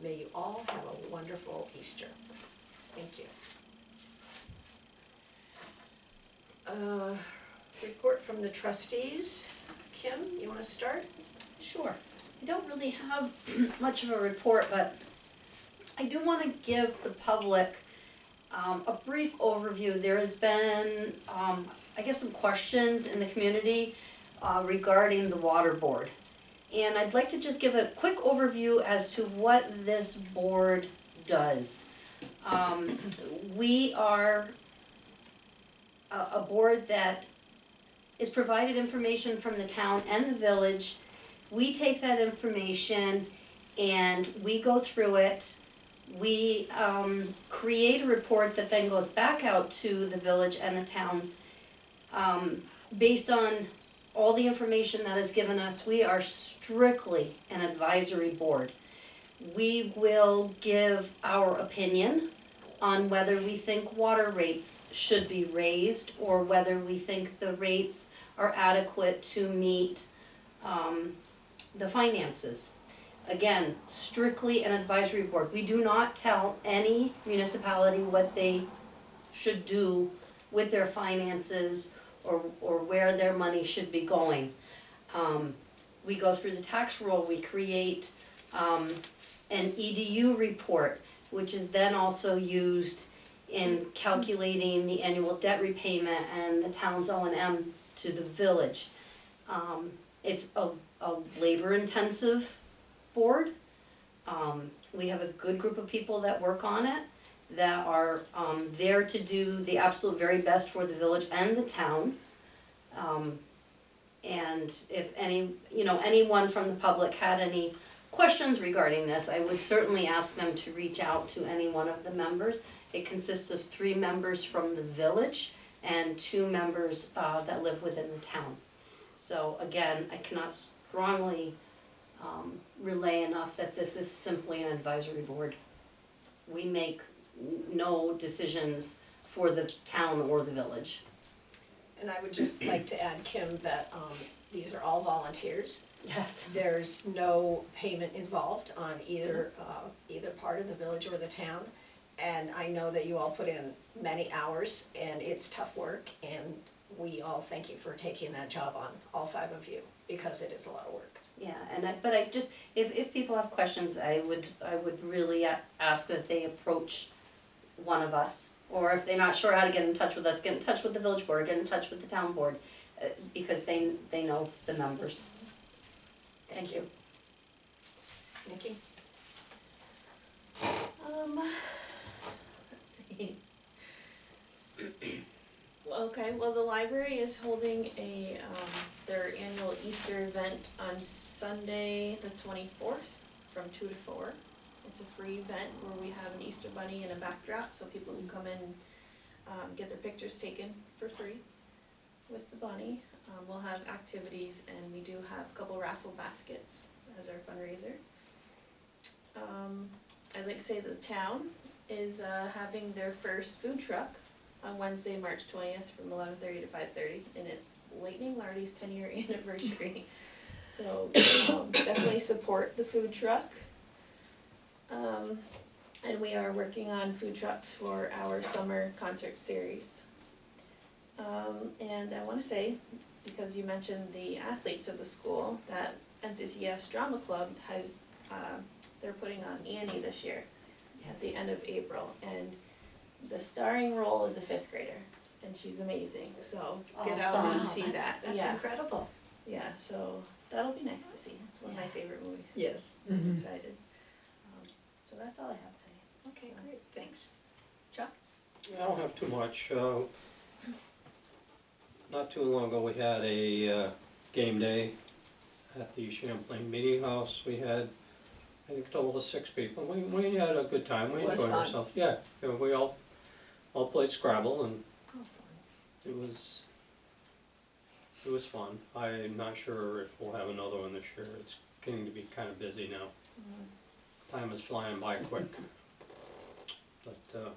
May you all have a wonderful Easter. Thank you. Report from the trustees. Kim, you want to start? Sure. I don't really have much of a report, but I do want to give the public a brief overview. There has been, I guess, some questions in the community regarding the water board. And I'd like to just give a quick overview as to what this board does. We are a board that is provided information from the town and the village. We take that information and we go through it. We create a report that then goes back out to the village and the town based on all the information that is given us, we are strictly an advisory board. We will give our opinion on whether we think water rates should be raised or whether we think the rates are adequate to meet the finances. Again, strictly an advisory board. We do not tell any municipality what they should do with their finances or where their money should be going. We go through the tax roll, we create an EDU report, which is then also used in calculating the annual debt repayment and the town's O&M to the village. It's a labor-intensive board. We have a good group of people that work on it, that are there to do the absolute very best for the village and the town. And if anyone from the public had any questions regarding this, I would certainly ask them to reach out to any one of the members. It consists of 3 members from the village and 2 members that live within the town. So again, I cannot strongly relay enough that this is simply an advisory board. We make no decisions for the town or the village. And I would just like to add, Kim, that these are all volunteers. Yes. There's no payment involved on either part of the village or the town. And I know that you all put in many hours and it's tough work, and we all thank you for taking that job on, all 5 of you, because it is a lot of work. Yeah, but I just, if people have questions, I would really ask that they approach one of us. Or if they're not sure how to get in touch with us, get in touch with the village board, get in touch with the town board, because they know the members. Thank you. Nikki? Let's see. Okay, well, the library is holding their annual Easter event on Sunday, the 24th, from 2 to 4. It's a free event where we have an Easter bunny and a backdrop, so people can come in and get their pictures taken for free with the bunny. We'll have activities, and we do have a couple raffle baskets as our fundraiser. I'd like to say the town is having their first food truck on Wednesday, March 20th from 11:30 to 5:30, and it's Lightning Lardy's 10-year anniversary. So definitely support the food truck. And we are working on food trucks for our summer concert series. And I want to say, because you mentioned the athletes of the school, that NCCS Drama Club has, they're putting on Annie this year at the end of April. And the starring role is the 5th grader, and she's amazing. So get out and see that. That's Yeah. incredible. Yeah, so that'll be nice to see. It's one of my favorite movies. Yes. I'm excited. So that's all I have today. Okay, great, thanks. Chuck? I don't have too much. Not too long ago, we had a game day at the Champlain Meeting House. We had, I think, a total of 6 people. We had a good time. We It was enjoyed fun. ourselves. Yeah, we all played Scrabble, and it was fun. I'm not sure if we'll have another one this year. It's getting to be kind of busy now. Time is flying by quick. But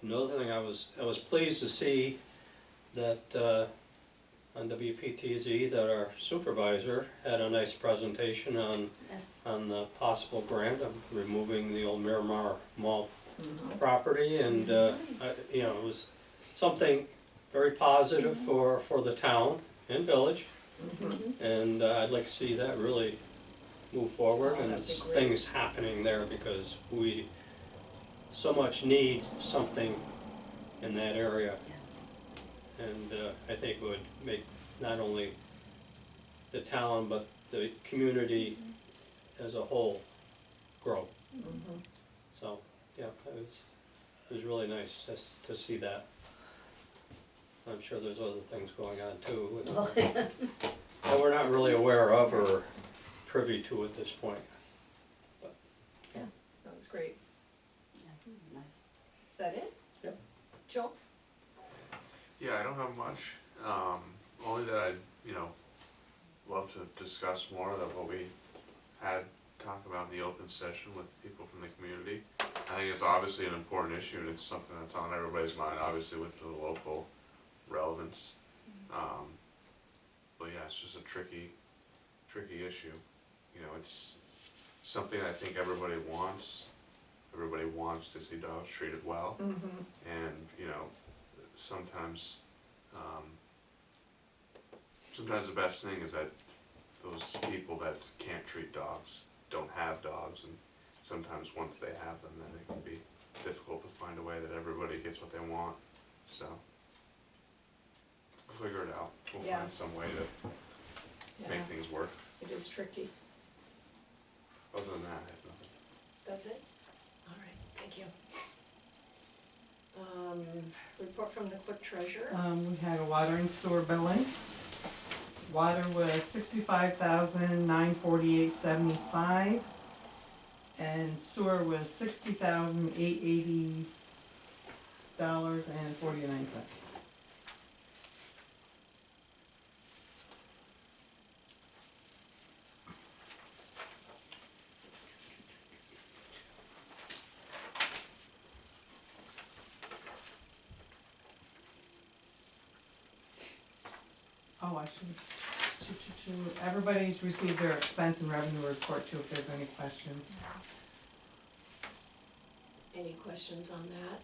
another thing, I was pleased to see that on WPTZ that our supervisor had a nice presentation on Yes. the possible grant of removing the old Miramar Mall property, and it was something very positive for the town and village, and I'd like to see that really move forward, and it's things happening there, because we so much need something in that area. And I think it would make not only the town, but the community as a whole grow. So, yeah, it was really nice just to see that. I'm sure there's other things going on too, that we're not really aware of or privy to at this point. That was great. Nice. Is that it? Yep. Joel? Yeah, I don't have much. Only that I, love to discuss more of what we had talk about in the open session with people from the community. I think it's obviously an important issue, and it's something that's on everybody's mind, obviously with the local relevance. But yeah, it's just a tricky issue. You know, it's something I think everybody wants. Everybody wants to see dogs treated well, and you know, sometimes the best thing is that those people that can't treat dogs don't have dogs, and sometimes once they have them, then it can be difficult to find a way that everybody gets what they want. So we'll figure it out. We'll Yeah. find some way to make Yeah, things work. it is tricky. Other than that, I have nothing. That's it? All right, thank you. Report from the clerk treasurer. We had a water and sewer billing. Water was $65,948.75, and sewer was $60,880.49. Oh, I should, everybody's received their expense and revenue report too, if there's any questions. Any questions on that?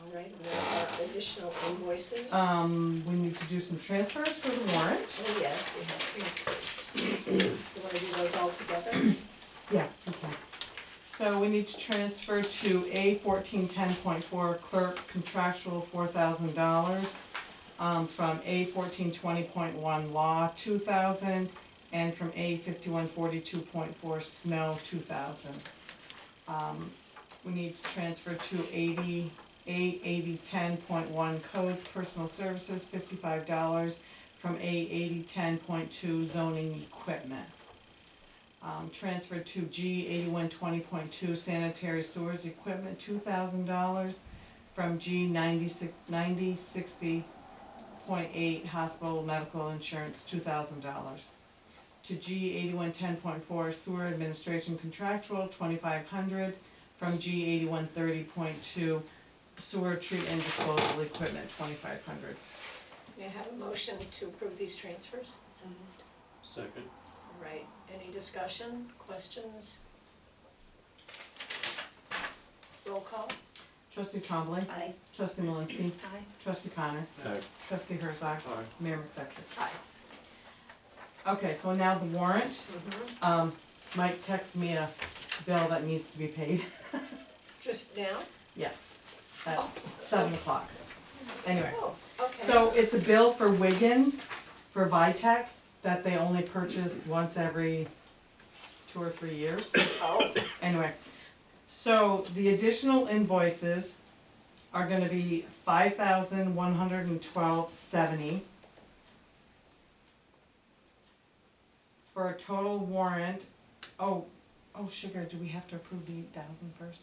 All right, and there are additional invoices. We need to do some transfers for the warrant. Oh, yes, we have transfers. You wanna do those all together? Yeah, okay. So we need to transfer to A 1410.4 clerk contractual $4,000, from A 1420.1 law 2,000, and from A 5142.4 snow 2,000. We need to transfer to A 8010.1 codes personal services $55, from A 8010.2 zoning equipment. Transferred to G 8120.2 sanitary sewers equipment $2,000, from G 9060.8 hospital medical insurance $2,000. To G 8110.4 sewer administration contractual $2,500, from G 8130.2 sewer treat and disposal equipment $2,500. May I have a motion to approve these transfers? So moved. Second. All right, any discussion, questions? Roll call? Trustee Trombley. Aye. Trustee Malinsky. Aye. Trustee Connor. Aye. Trustee Herzog. Aye. Mayor McFetrich. Aye. Okay, so now the warrant. Mm-hmm. Mike texted me a bill that needs to be paid Just now? at 7 o'clock. Anyway, Oh, okay. so it's a bill for Wiggins, for Vitech, that they only purchase once every 2 or 3 years. Oh, Anyway, so the additional invoices are gonna be $5,112.70 for a total warrant. Oh, sugar, do we have to approve the 8,000 first?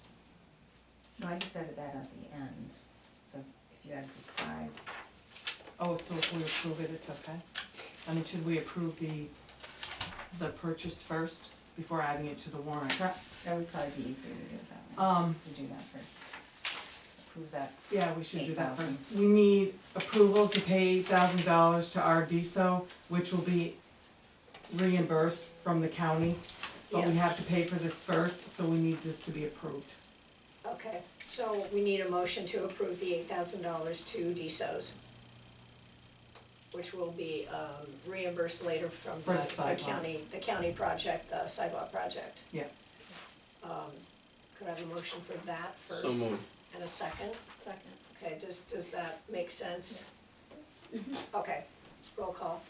No, I just added that at the end, so if you add the 5, Oh, so if we approve it, it's okay? I mean, should we approve the purchase first before adding it to the warrant? that would probably be easier to do it that way, to do that first. Approve that. Yeah, we should do that first. 8,000. We need approval to pay $8,000 to RDSO, which will be reimbursed from the county. But we Yes. have to pay for this first, so we need this to be approved. okay, so we need a motion to approve the $8,000 to DSOs, which will be reimbursed later from For the the sidewalks. county project, the sidewalk project. Yeah. Could I have a motion for that first? So moved. And a second? Second. Okay, does that make sense? Okay, roll call.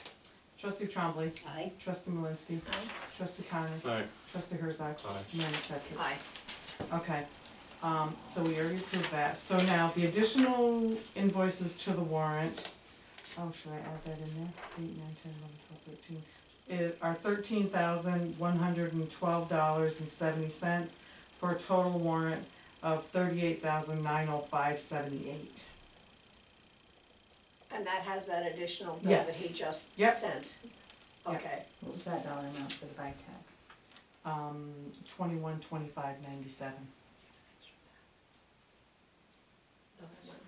Trustee Trombley. Aye. Trustee Malinsky. Aye. Trustee Connor. Aye. Trustee Herzog. Aye. Mayor McFetrich. Aye. Okay, so we already approved that. So now, the additional invoices to the warrant, oh, should I add that in there? 8, 9, 10, 11, 12, 13. Are $13,112.70 for a total warrant of $38,905.78. And that has that additional bill Yes. that he just Yep. sent? Yep. Okay, What was that dollar amount for the bike tag? 2125.97. no, that's fine.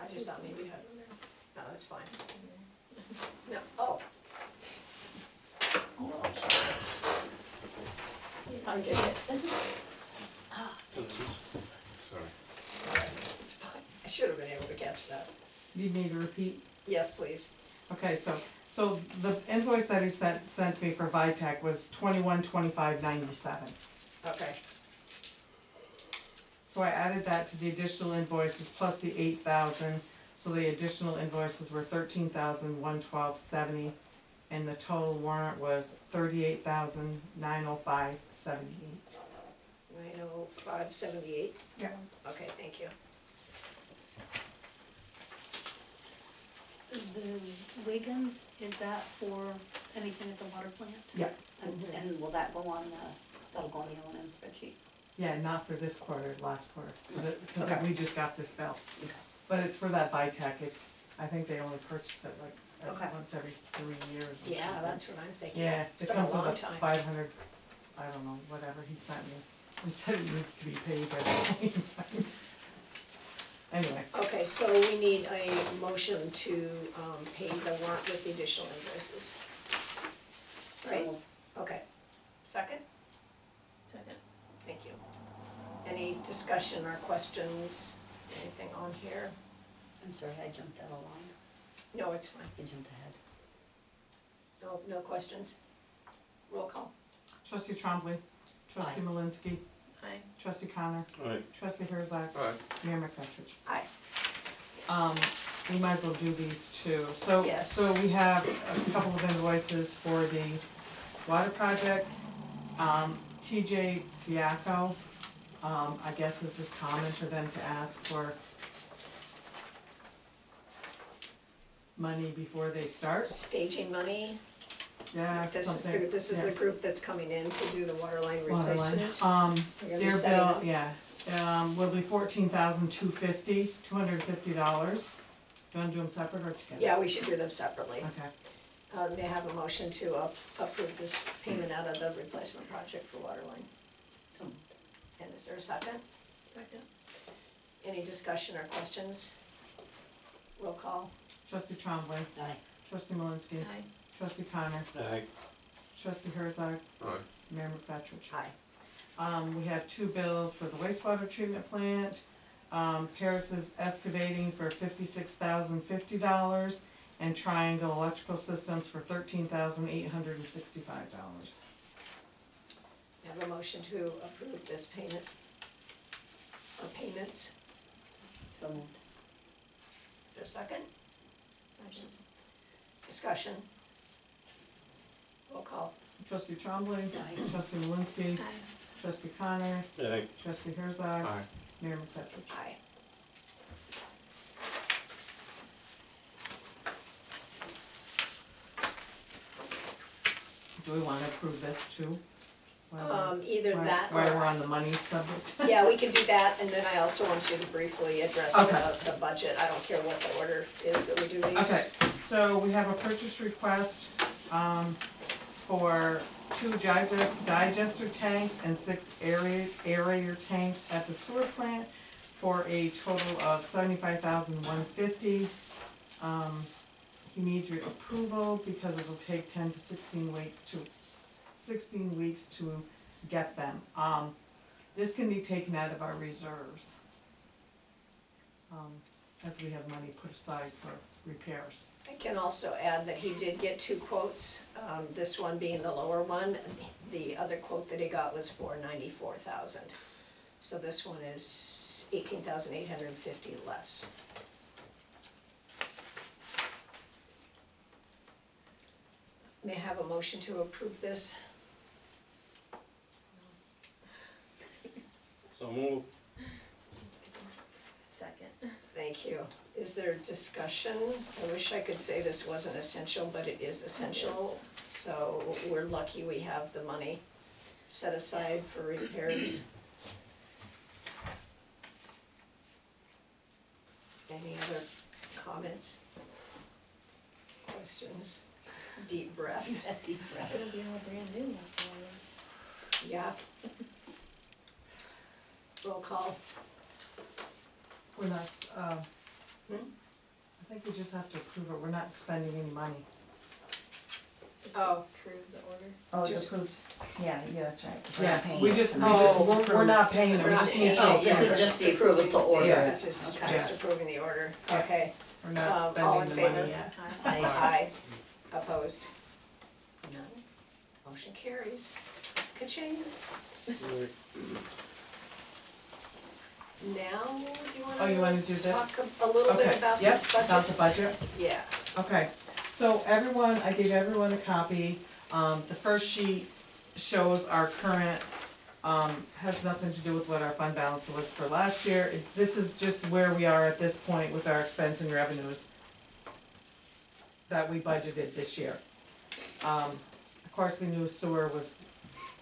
I just thought maybe you had one there. No, that's fine. No, oh, Oh, I'm sorry. I'm getting it. Sorry. It's fine. I should have been able to catch that. You need to repeat? Yes, please. Okay, so the invoice that he sent me for VITAC was 2125.97. Okay, So I added that to the additional invoices plus the 8,000, so the additional invoices were 13,112.70, and the total warrant was 38,905.78. 90578. Yeah. Okay, thank you. The Wiggins, is that for anything at the water plant? Yeah. And will that go on that'll go on the O&M spreadsheet? Yeah, not for this quarter, last quarter, because Okay. we just got this bill. Okay. But it's for that VITAC, I think they only purchase it like Okay. once every 3 years or something. Yeah, that's what I'm thinking. Yeah, It's it been a comes long with a time. 500, I don't know, whatever he sent me, and said it needs to be paid every time. Anyway, Okay, so we need a motion to pay the warrant with the additional invoices. Right? Okay. Second? Second. Thank you. Any discussion or questions, anything on here? I'm sorry, I jumped out of line. No, it's fine. I jumped ahead. No questions? Roll call. trustee Trombley, trustee Aye. Malinsky, Aye. trustee Connor, Alright, trustee Herzog, Alright, Mayor McFetrich. Aye. We might as well do these two. So, Yes. so we have a couple of invoices for the water project. TJ Fiacco, I guess this is common for them to ask for money before they start. Staging money. Yeah, This is something, this is yeah. the group that's coming in to do the water line Water line. replacement. We're gonna be Their setting bill, up. yeah, will be $14,250. Do you wanna do them separate or together? Yeah, we should do them separately. Okay, May I have a motion to approve this payment out of the replacement project for water line? So, And is there a second? Second. Any discussion or questions? Roll call. trustee Trombley, aye. trustee Malinsky, Aye. trustee Connor, aye, trustee Herzog, alright, Mayor McFetrich. Aye. We have two bills for the wastewater treatment plant. Paris is excavating for $56,050 and Triangle Electrical Systems for $13,865. May I have a motion to approve this payment? Or payments? So moved. Is there a second? Second. Discussion? Roll call. Trustee Trombley, Aye. trustee Malinsky, Aye. trustee Connor, aye, trustee Herzog, aye. Mayor McFetrich. Aye. Do we wanna approve this too? Either that While we're or, on the money subject? yeah, we can do that, and then I also want you to briefly address Okay. the budget. I don't care what the order is that we do these. Okay, so we have a purchase request, for 2 digester tanks and 6 aerator tanks at the sewer plant for a total of $75,150. He needs your approval because it'll take 10 to 16 weeks to get them. This can be taken out of our reserves, as we have money put aside for repairs. I can also add that he did get 2 quotes, this one being the lower one. The other quote that he got was for $94,000. So this one is $18,850 less. May I have a motion to approve this? so move, Second. Thank you. Is there discussion? I wish I could say this wasn't essential, but it is essential. So we're lucky we have the money set aside for repairs. Any other comments? questions. Deep breath. Deep breath. It'll be all brand new after all this. Yeah. Roll call. We're not, Hmm? I think we just have to approve it, we're not spending any money. Just Oh. approve the order. Oh, Just- the proofs, yeah, that's right. 'cause we're Yeah, not paying we it just, tonight. we're not paying it, we We're just not need to paying Oh, it. this approve is it. just the approval to order Yeah. it. This is Okay. just approving the order. Yeah. Okay. We're not All spending in the favor? money yet. Aye. Aye. Opposed? None. Motion carries. Ka-ching. Now, do you wanna? Oh, you wanna do this? Talk a little bit Okay, about the yep, budget? about the budget. Yeah. Okay, so everyone, I gave everyone a copy. The first sheet shows our current, has nothing to do with what our fund balance was for last year. This is just where we are at this point with our expense and revenues that we budgeted this year. Of course, we knew sewer was,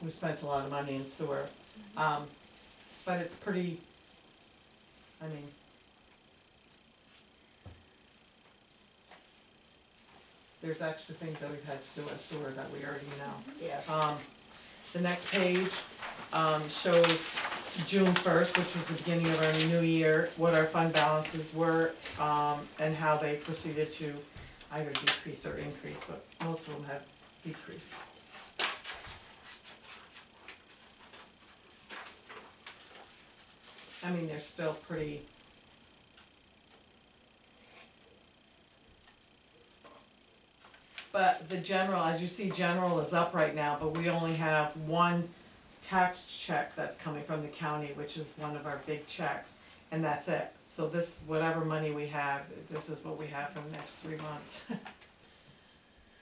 we spent a lot of money in sewer. But it's pretty, I mean, there's extra things that we've had to do with sewer that we already know. Yes. The next page, shows June first, which was the beginning of our new year, what our fund balances were, and how they proceeded to either decrease or increase, but most of them have decreased. I mean, they're still pretty. But the general, as you see, general is up right now, but we only have one tax check that's coming from the county, which is one of our big checks, and that's it. So this, whatever money we have, this is what we have for the next 3 months.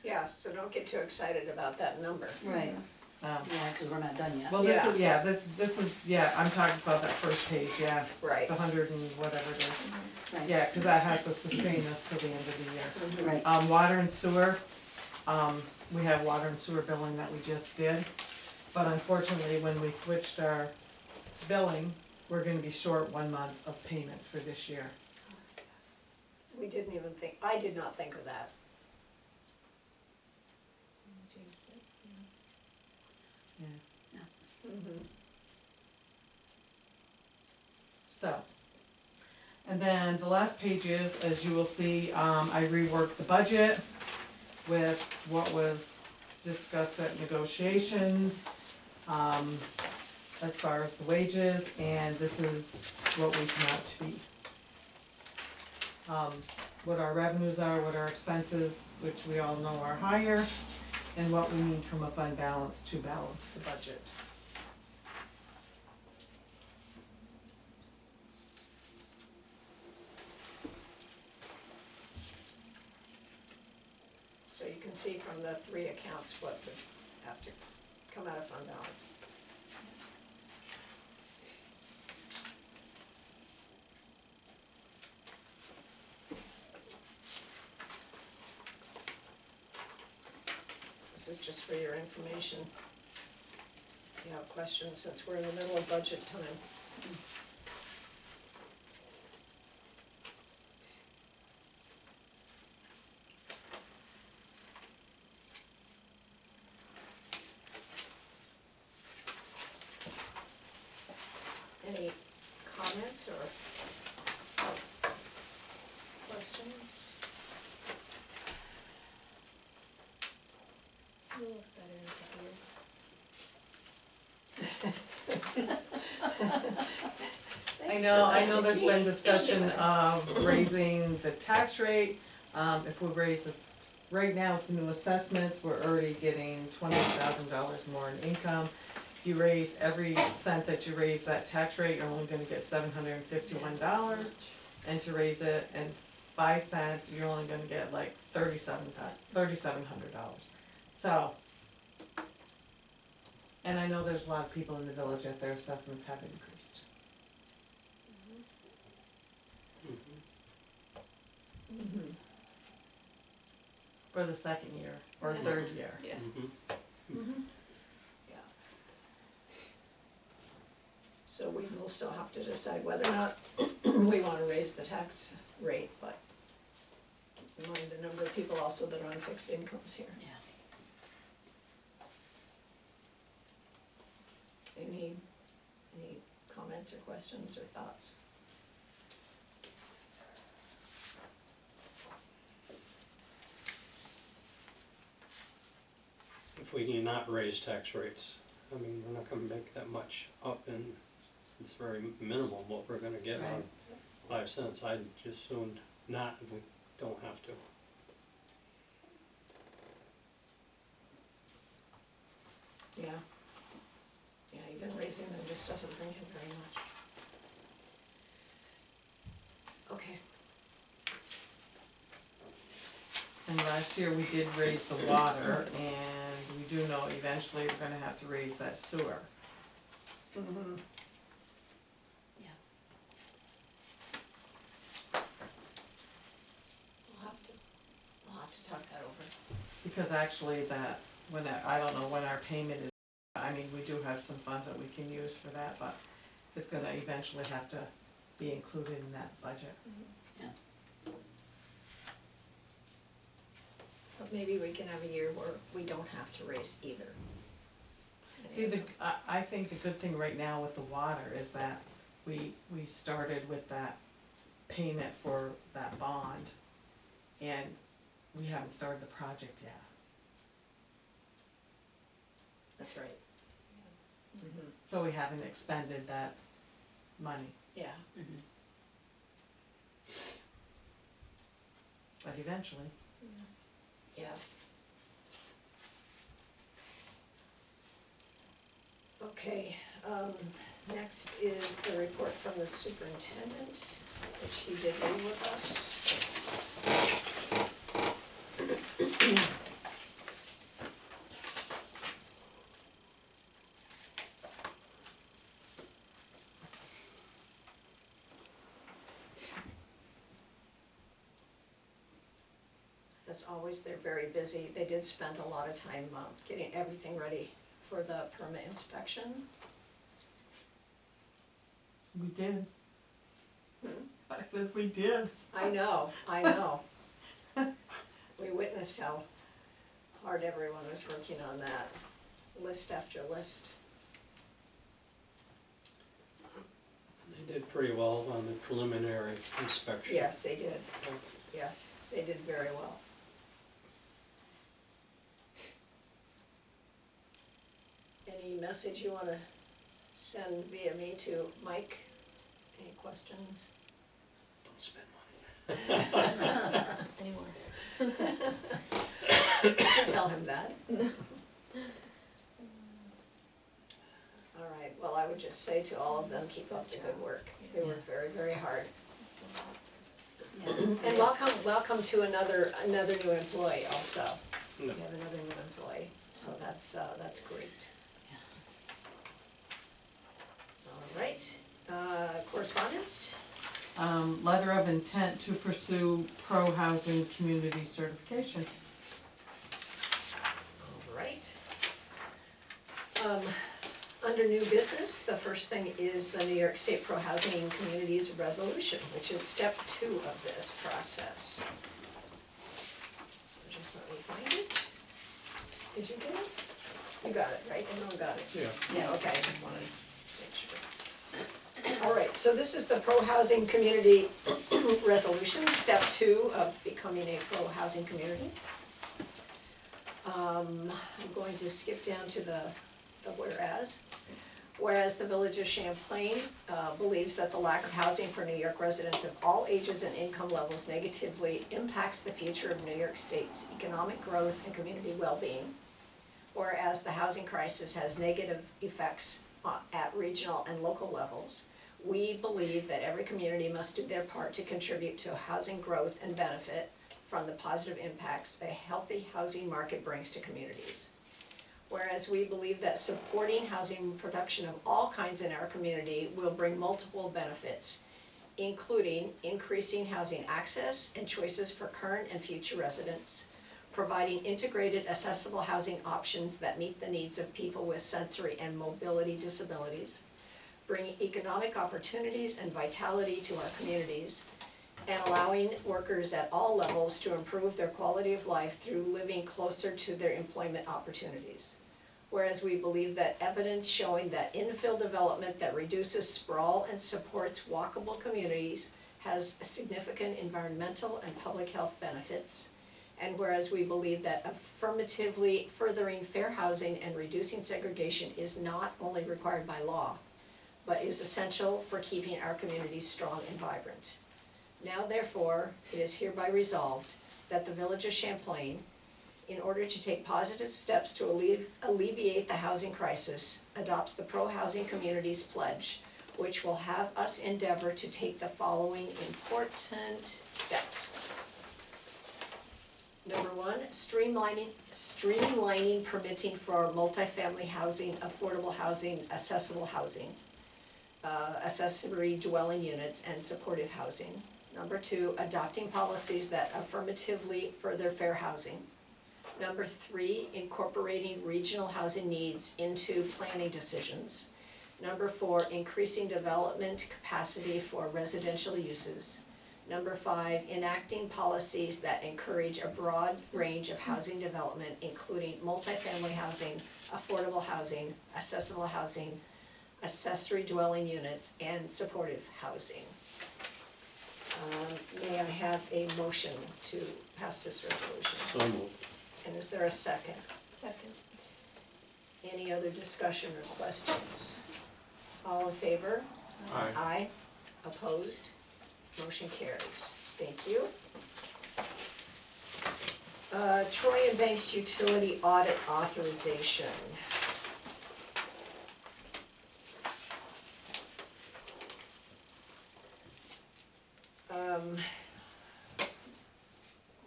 Yeah, so don't get too excited about that number. Right, Um, yeah, cause we're not done yet. Well, this is, yeah, this is, yeah, I'm talking about that first page, yeah, Right. the 100 and whatever it is. Right. Yeah, cause that has to sustain us till the end of the year. Mhm. Right, Water and sewer, we have water and sewer billing that we just did. But unfortunately, when we switched our billing, we're gonna be short 1 month of payments for this year. We didn't even think, I did not think of that. Mhm. So, and then the last page is, as you will see, I reworked the budget with what was discussed at negotiations, as far as the wages, and this is what we come out to be. What our revenues are, what our expenses, which we all know are higher, and what we need from a fund balance to balance the budget. So you can see from the 3 accounts what would have to come out of fund balance. This is just for your information. If you have questions, since we're in the middle of budget time. Any comments or questions? You'll look better in a couple years. I know there's been discussion of raising the tax rate, if we raise the, right now with the new assessments, we're already getting $20,000 more in income. If you raise every cent that you raise that tax rate, you're only gonna get $751, and to raise it in 5 cents, you're only gonna get like $3,700. So, and I know there's a lot of people in the village that their assessments have increased. Mhm. For the second year, or third year. yeah. Mhm. Yeah. So we will still have to decide whether or not we wanna raise the tax rate, but mind the number of people also that are on fixed incomes here. Yeah. Any comments or questions or thoughts? If we do not raise tax rates, I mean, we're not gonna make that much up, and it's very minimal what we're gonna get on 5 cents. I'd just soon not, if we don't have to. Yeah. Yeah, even raising them just doesn't bring in very much. Okay. And last year we did raise the water, and we do know eventually we're gonna have to raise that sewer. Mm-hmm. We'll have to talk that over. Because actually that, I don't know when our payment is, I mean, we do have some funds that we can use for that, but it's gonna eventually have to be included in that budget. But maybe we can have a year where we don't have to raise either. See, I think the good thing right now with the water is that we started with that payment for that bond, and we haven't started the project yet. That's right. Mm-hmm. So we haven't expended that money, Yeah. Mm-hmm. but eventually. Yeah. Okay, next is the report from the superintendent, which he did read with us. As always, they're very busy. They did spend a lot of time getting everything ready for the permit inspection. We did. Hmm? I said we did. I know, I know. We witnessed how hard everyone was working on that, list after list. They did pretty well on the preliminary inspection. Yes, they did. Yes, they did very well. Any message you wanna send via me to Mike? Any questions? Don't spend money. Anymore. Tell him that. All right, well, I would just say to all of them, keep up the good work. They work very, very hard. And welcome to another new employee also. We No. have another new employee, so that's great. All right, correspondence? Letter of intent to pursue pro-housing community certification. All right. Under new business, the first thing is the New York State Pro Housing Communities Resolution, which is step 2 of this process. So just let me find it. Did you get it? You got it, right? Everyone got it? Yeah. Yeah, okay, I just wanted to make sure. All right, so this is the Pro Housing Community Resolution, step 2 of becoming a pro housing community. I'm going to skip down to the whereas. Whereas the Village of Champlain believes that the lack of housing for New York residents of all ages and income levels negatively impacts the future of New York State's economic growth and community well-being. Whereas the housing crisis has negative effects at regional and local levels, we believe that every community must do their part to contribute to housing growth and benefit from the positive impacts a healthy housing market brings to communities. Whereas we believe that supporting housing production of all kinds in our community will bring multiple benefits, including increasing housing access and choices for current and future residents, providing integrated accessible housing options that meet the needs of people with sensory and mobility disabilities, bringing economic opportunities and vitality to our communities, and allowing workers at all levels to improve their quality of life through living closer to their employment opportunities. Whereas we believe that evidence showing that infill development that reduces sprawl and supports walkable communities has significant environmental and public health benefits. And whereas we believe that affirmatively furthering fair housing and reducing segregation is not only required by law, but is essential for keeping our communities strong and vibrant. Now therefore, it is hereby resolved that the Village of Champlain, in order to take positive steps to alleviate the housing crisis, adopts the Pro-Housing Communities Pledge, which will have us endeavor to take the following important steps. Number one, streamlining permitting for multifamily housing, affordable housing, accessible housing, accessory dwelling units, and supportive housing. Number two, adopting policies that affirmatively further fair housing. Number three, incorporating regional housing needs into planning decisions. Number four, increasing development capacity for residential uses. Number five, enacting policies that encourage a broad range of housing development, including multifamily housing, affordable housing, accessible housing, accessory dwelling units, and supportive housing. May I have a motion to pass this resolution? So moved. And is there a second? Second. Any other discussion or questions? All in favor? Aye. Aye. Opposed? Motion carries. Thank you. Troy and Banks Utility Audit Authorization.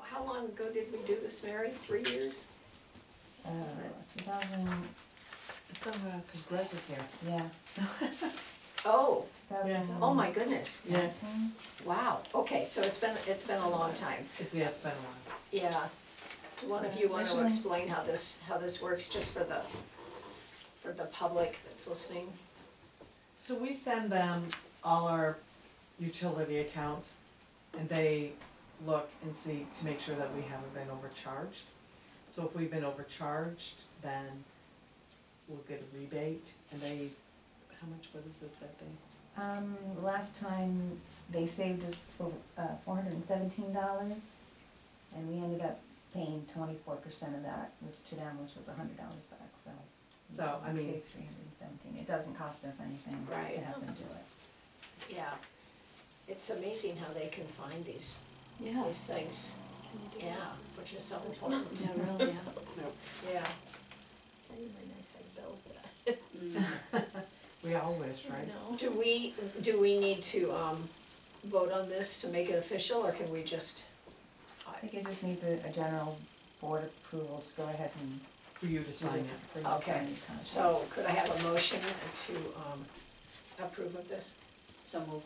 How long ago did we do this, Mary? 3 years? 2000, It's been, cause Greg was here. yeah, Oh, 2019. oh my goodness. Yeah. Wow. Okay, so it's been a long time. It's been a while. Yeah. Do one of you want to Actually- explain how this works, just for the public that's listening? So we send them all our utility accounts, and they look and see to make sure that we haven't been overcharged. So if we've been overcharged, then we'll get a rebate, and they, how much, what is it that they? Last time they saved us for $417, and we ended up paying 24% of that, which to them, which was $100 back, so. So, I we mean- saved 317, it doesn't cost us anything Right. to have them do it. Yeah. It's amazing how they can find these things. Yeah, which is so important. Yeah, really, Yeah. We all wish, right? Do we need to vote on this to make it official, or can we just? I think it just needs a general board approval to go ahead and For you to do sign this, it. for you to Okay. sign these contracts. So could I have a motion to approve of this? So moved.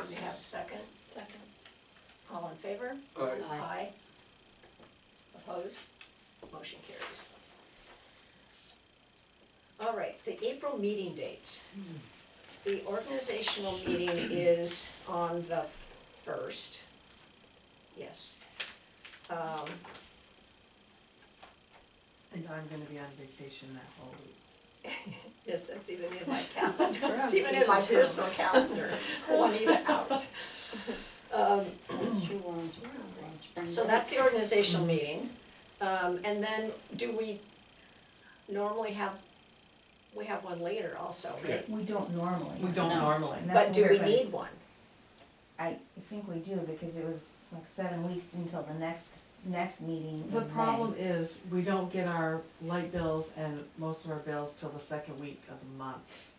May I have a second? Second. All in favor? Aye. Aye. Opposed? Motion carries. All right, the April meeting dates. The organizational meeting is on the 1st. Yes. And I'm gonna be on vacation that whole week. Yes, that's even in my calendar. It's even in my personal calendar. Juanita out. That's true, Lauren's, we're on spring So break. that's the organizational meeting. And then do we normally have, we have one later also, right? We don't normally. We don't No. normally. And that's But do we weird, need one? I think we do, because it was like 7 weeks until the next meeting in The May. problem is, we don't get our light bills and most of our bills till the second week of the month.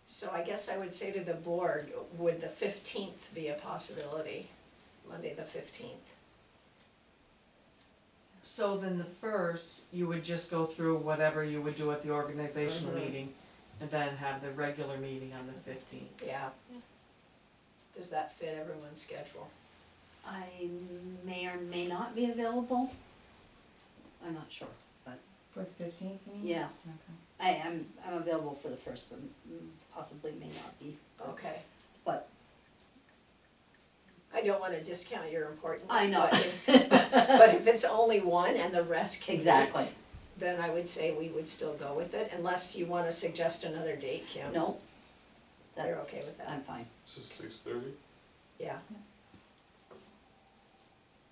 So I guess I would say to the board, would the 15th be a possibility? Monday the 15th? So then the first, you would just go through whatever you would do at the organizational Mhm. meeting, and then have the regular meeting on the 15th. Yeah. Does that fit everyone's schedule? I may or may not be available. I'm not sure, but For the 15th, you mean? yeah, Okay. I'm available for the first, but possibly may not be. Okay. But I don't wanna discount your importance, I know. but if it's only one and the rest can Exactly. wait, then I would say we would still go with it, unless you wanna suggest another date, Kim. No. You're That's- okay with that? I'm fine. This is 6:30? Yeah.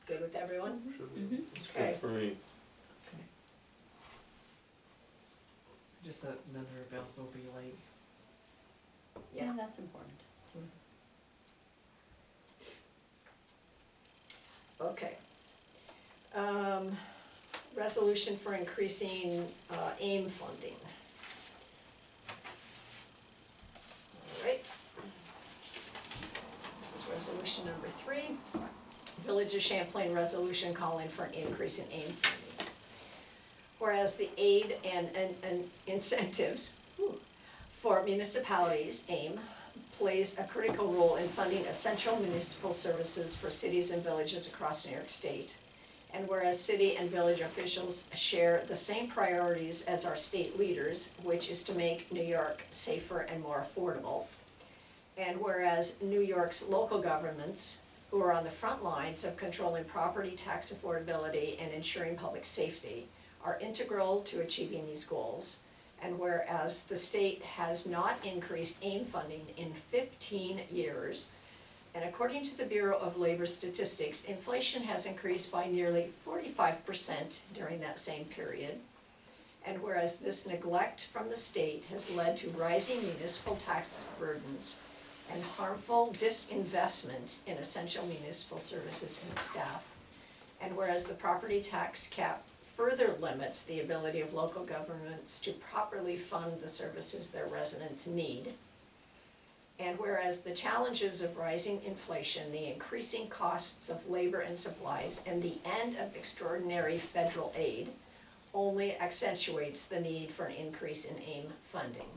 Good with everyone? Should be. Mhm. It's Okay. good for me. Just that none of her bills will be late. Yeah. That's important. Okay. Resolution for increasing, AIM funding. All right. This is resolution number 3. Village of Champlain resolution calling for an increase in AIM funding. Whereas the aid and incentives for municipalities, AIM, plays a critical role in funding essential municipal services for cities and villages across New York State. And whereas city and village officials share the same priorities as our state leaders, which is to make New York safer and more affordable. And whereas New York's local governments, who are on the front lines of controlling property tax affordability and ensuring public safety, are integral to achieving these goals. And whereas the state has not increased AIM funding in 15 years, and according to the Bureau of Labor Statistics, inflation has increased by nearly 45% during that same period. And whereas this neglect from the state has led to rising municipal tax burdens and harmful disinvestment in essential municipal services and staff. And whereas the property tax cap further limits the ability of local governments to properly fund the services their residents need. And whereas the challenges of rising inflation, the increasing costs of labor and supplies, and the end of extraordinary federal aid only accentuates the need for an increase in AIM funding.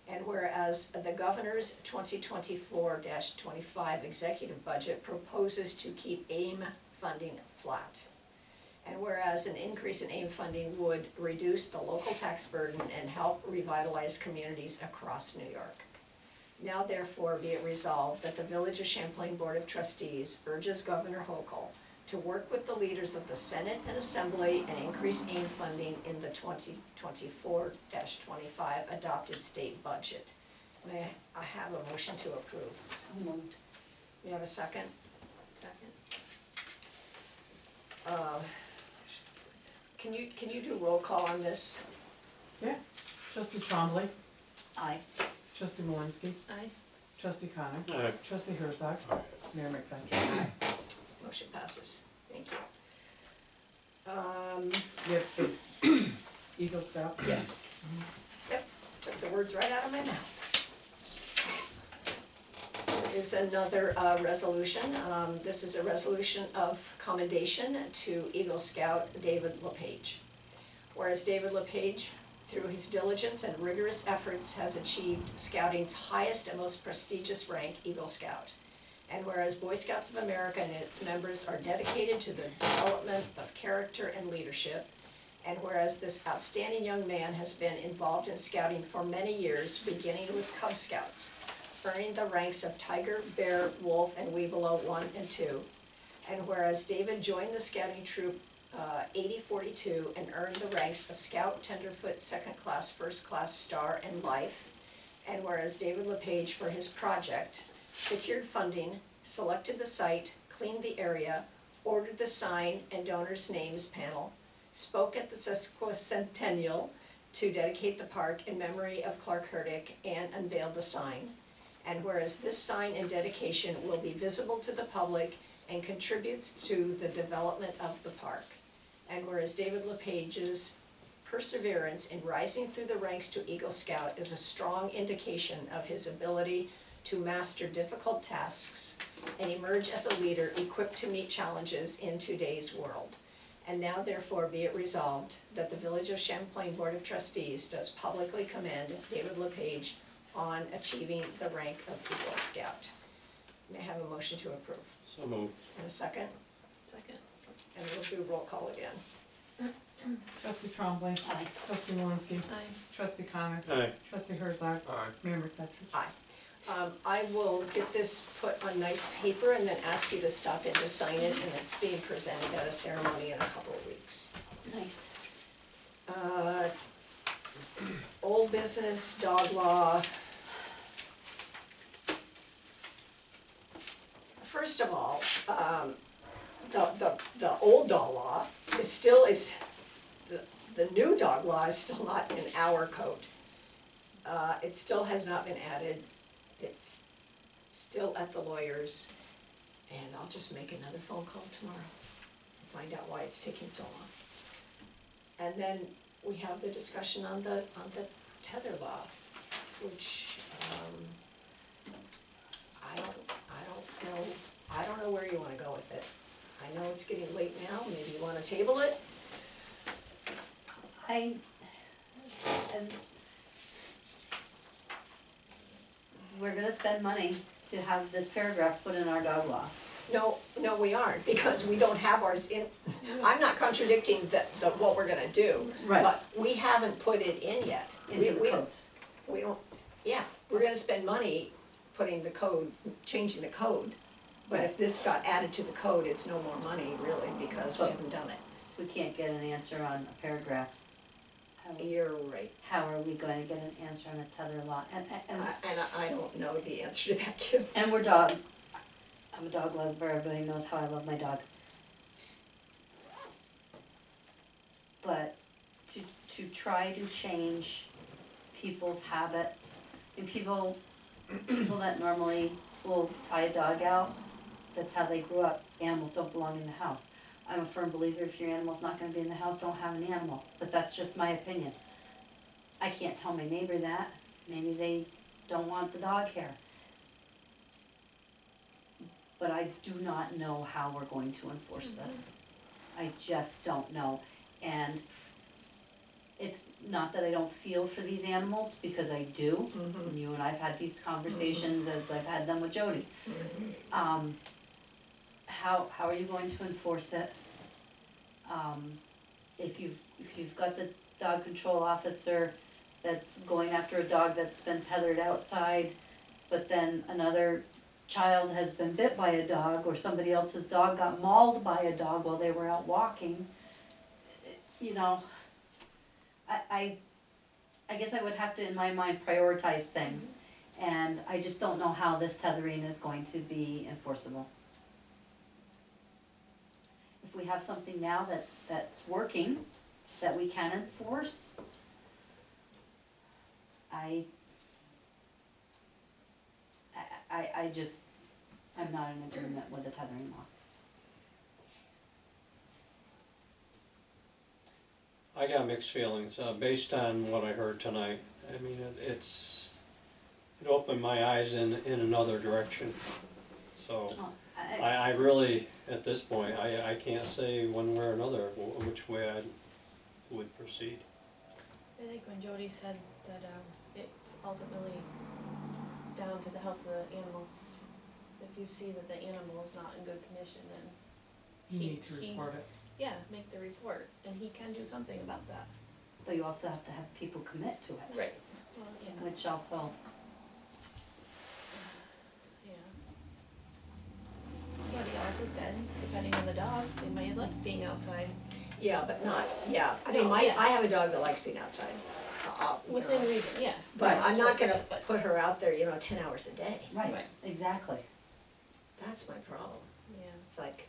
And whereas the governor's 2024-25 executive budget proposes to keep AIM funding flat. And whereas an increase in AIM funding would reduce the local tax burden and help revitalize communities across New York. Now therefore be it resolved that the Village of Champlain Board of Trustees urges Governor Hochul to work with the leaders of the Senate and Assembly and increase AIM funding in the 2024-25 adopted state budget. May I have a motion to approve? So moved. May I have a second? Second. Can you do roll call on this? Trustee Trombley, Aye. trustee Malinsky, Aye. trustee Connor, Aye. trustee Herzog, Aye. Mayor McFetrich. Motion passes. Thank you. You have the Eagle Scout? Yes. Yep, took the words right out of my mouth. There is another resolution. This is a resolution of commendation to Eagle Scout David LePage. Whereas David LePage, through his diligence and rigorous efforts, has achieved Scouting's highest and most prestigious rank, Eagle Scout. And whereas Boy Scouts of America and its members are dedicated to the development of character and leadership, and whereas this outstanding young man has been involved in Scouting for many years, beginning with Cub Scouts, earning the ranks of Tiger, Bear, Wolf, and Weebelo 1 and 2. And whereas David joined the Scouting Troop 8042 and earned the ranks of Scout, Tenderfoot, Second Class, First Class, Star, and Life. And whereas David LePage, for his project, secured funding, selected the site, cleaned the area, ordered the sign and donors' names panel, spoke at the sesquicentennial to dedicate the park in memory of Clark Hurdick, and unveiled the sign. And whereas this sign and dedication will be visible to the public and contributes to the development of the park. And whereas David LePage's perseverance in rising through the ranks to Eagle Scout is a strong indication of his ability to master difficult tasks and emerge as a leader equipped to meet challenges in today's world. And now therefore be it resolved that the Village of Champlain Board of Trustees does publicly commend David LePage on achieving the rank of Eagle Scout. May I have a motion to approve? So moved. And a second? Second. And we'll do roll call again. Trustee Trombley, Aye. trustee Malinsky, Aye. trustee Connor, Aye. trustee Herzog, Aye. Mayor McFetrich. Aye. I will get this put on nice paper and then ask you to stop in to sign it, and it's being presented at a ceremony in a couple of weeks. Nice. Old business, dog law. First of all, the old dog law the new dog law is still not in our code. It still has not been added, it's still at the lawyers, and I'll just make another phone call tomorrow and find out why it's taking so long. And then we have the discussion on the tether law, which, I don't know where you wanna go with it. I know it's getting late now, maybe you wanna table it? We're gonna spend money to have this paragraph put in our dog law. No, we aren't, because we don't have ours in, I'm not contradicting what we're gonna do. Right. But we haven't put it in yet. Into the We- codes. We don't, yeah, we're gonna spend money putting the code, changing the code. But if this got added to the code, it's no more money really, because we haven't done it. We can't get an answer on a paragraph. You're right. How are we going to get an answer on a tether law? And I don't know the answer to that, Kim. I'm a dog lover, everybody knows how I love my dog. But to try to change people's habits, and people that normally will tie a dog out, that's how they grew up, animals don't belong in the house. I'm a firm believer if your animal's not gonna be in the house, don't have an animal, but that's just my opinion. I can't tell my neighbor that, maybe they don't want the dog hair. But I do not know how we're going to enforce this. I just don't know, and it's not that I don't feel for these animals, because I do. And you and I've had these conversations as I've had them with Jody. How are you going to enforce it? If you've got the dog control officer that's going after a dog that's been tethered outside, but then another child has been bit by a dog, or somebody else's dog got mauled by a dog while they were out walking, you know, I guess I would have to, in my mind, prioritize things, and I just don't know how this tethering is going to be enforceable. If we have something now that's working, that we can enforce, I'm not in agreement with the tethering law. I got mixed feelings, based on what I heard tonight. I mean, it opened my eyes in another direction. So, I really, at this point, I can't say one way or another which way I would proceed. I think when Jody said that it's ultimately down to the health of the animal. If you see that the animal is not in good condition, then You need to report it. yeah, make the report, and he can do something about that. But you also have to have people commit to it. Right. Well, yeah. Which also, Yeah. But he also said, depending on the dog, they might like being outside. Yeah, but not, yeah, I mean, No, yeah. I have a dog that likes being outside. You Within know. reason, yes. But I'm not gonna But- put her out there, 10 hours a day. right, Right. exactly. That's my problem. Yeah. It's like,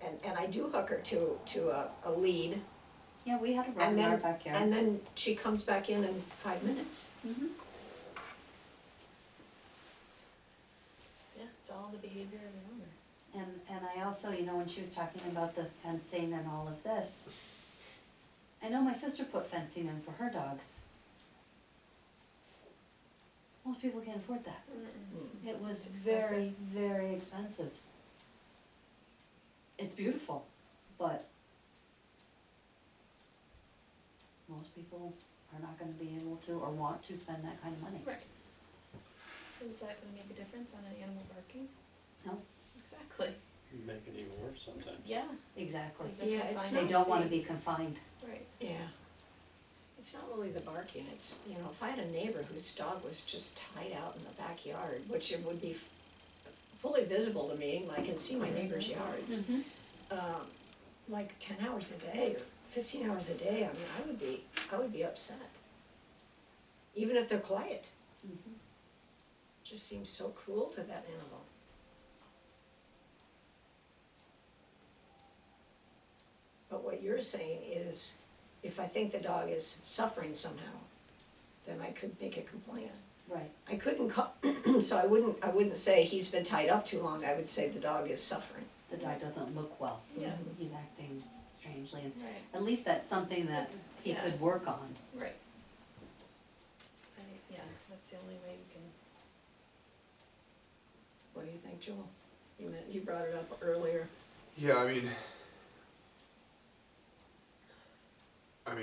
and I do hook her to a lead, Yeah, we had a run and in our then, backyard. and then she comes back in 5 minutes. Mhm. Yeah, it's all the behavior of the owner. And I also, when she was talking about the fencing and all of this, I know my sister put fencing in for her dogs. Most people can't afford that. It was It's very, expensive. very expensive. It's beautiful, but most people are not gonna be able to or want to spend that kind of money. Right. Is that gonna make a difference on an animal barking? No. Exactly. Make it even worse sometimes. Yeah. Exactly. Is it Yeah, it's confined They don't wanna be space? confined. Right. Yeah. It's It's not really the barking, it's, you know, if I had a neighbor whose dog was just tied out in the backyard, which it would be fully visible to me, I can see my neighbor's yards, like 10 hours a day or 15 hours a day, I mean, I would be upset. Even if they're quiet. Just seems so cruel to that animal. But what you're saying is, if I think the dog is suffering somehow, then I could make a complaint. Right. I couldn't so I wouldn't say he's been tied up too long, I would say the dog is suffering. The dog doesn't look well. Yeah. He's acting strangely, and Right. at least that's something that he Yeah. could work on. Right. Yeah, that's the only way you can. What do you think, Joel? You brought it up earlier. Yeah, I mean,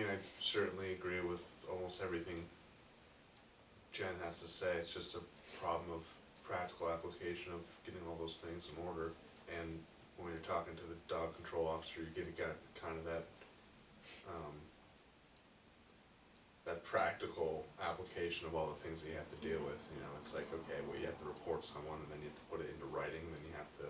I certainly agree with almost everything Jen has to say. It's just a problem of practical application of getting all those things in order. And when you're talking to the dog control officer, you get kind of that, that practical application of all the things that you have to deal with. You know, it's like, okay, well, you have to report someone, and then you have to put it into writing, and then you have to,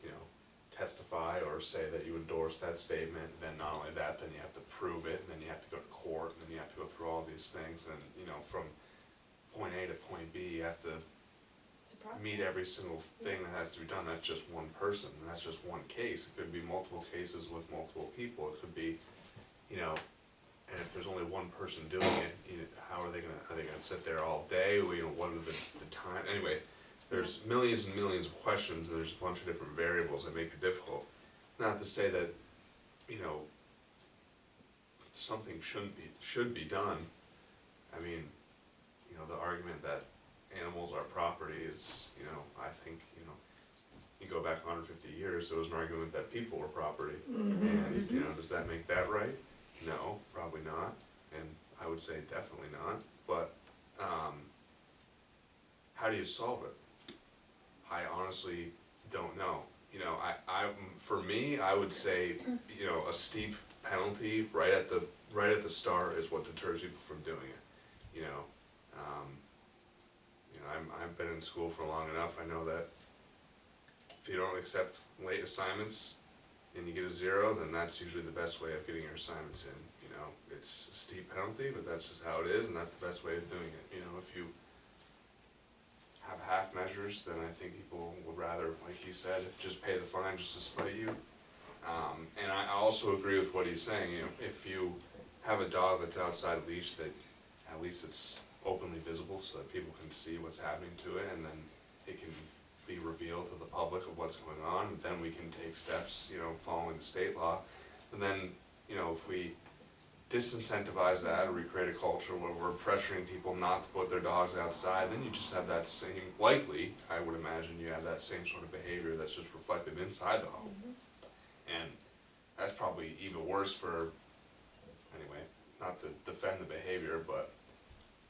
you know, testify or say that you endorse that statement. And then not only that, then you have to prove it, and then you have to go to court, and then you have to go through all these things. And, you know, from point A to point B, you have to meet every single thing that has to be done. That's just one person, and that's just one case. It could be multiple cases with multiple people. It could be, you know, and if there's only one person doing it, you know, are they gonna sit there all day? You know, what are the time? Anyway, there's millions and millions of questions, and there's a bunch of different variables that make it difficult. Not to say that, you know, something should be done. I mean, you know, the argument that animals are property is, you know, I think, you know, you go back 150 years, there was an argument that people were property. And, you know, does that make that right? No, probably not. And I would say definitely not. But how do you solve it? I honestly don't know. You know, for me, I would say, you know, a steep penalty right at the start is what deters people from doing it. You know, I've been in school for long enough. I know that if you don't accept late assignments and you get a 0, then that's usually the best way of getting your assignments in. You know, it's a steep penalty, but that's just how it is, and that's the best way of doing it. You know, if you have half measures, then I think people would rather, like he said, just pay the fine just to spite you. And I also agree with what he's saying. You know, if you have a dog that's outside leash, that at least it's openly visible so that people can see what's happening to it, and then it can be revealed to the public of what's going on, and then we can take steps, you know, following the state law. And then, you know, if we disincentivize that, or we create a culture where we're pressuring people not to put their dogs outside, then you just have that same, likely, I would imagine, you have that same sort of behavior that's just reflected inside the home. And that's probably even worse for, anyway, not to defend the behavior, but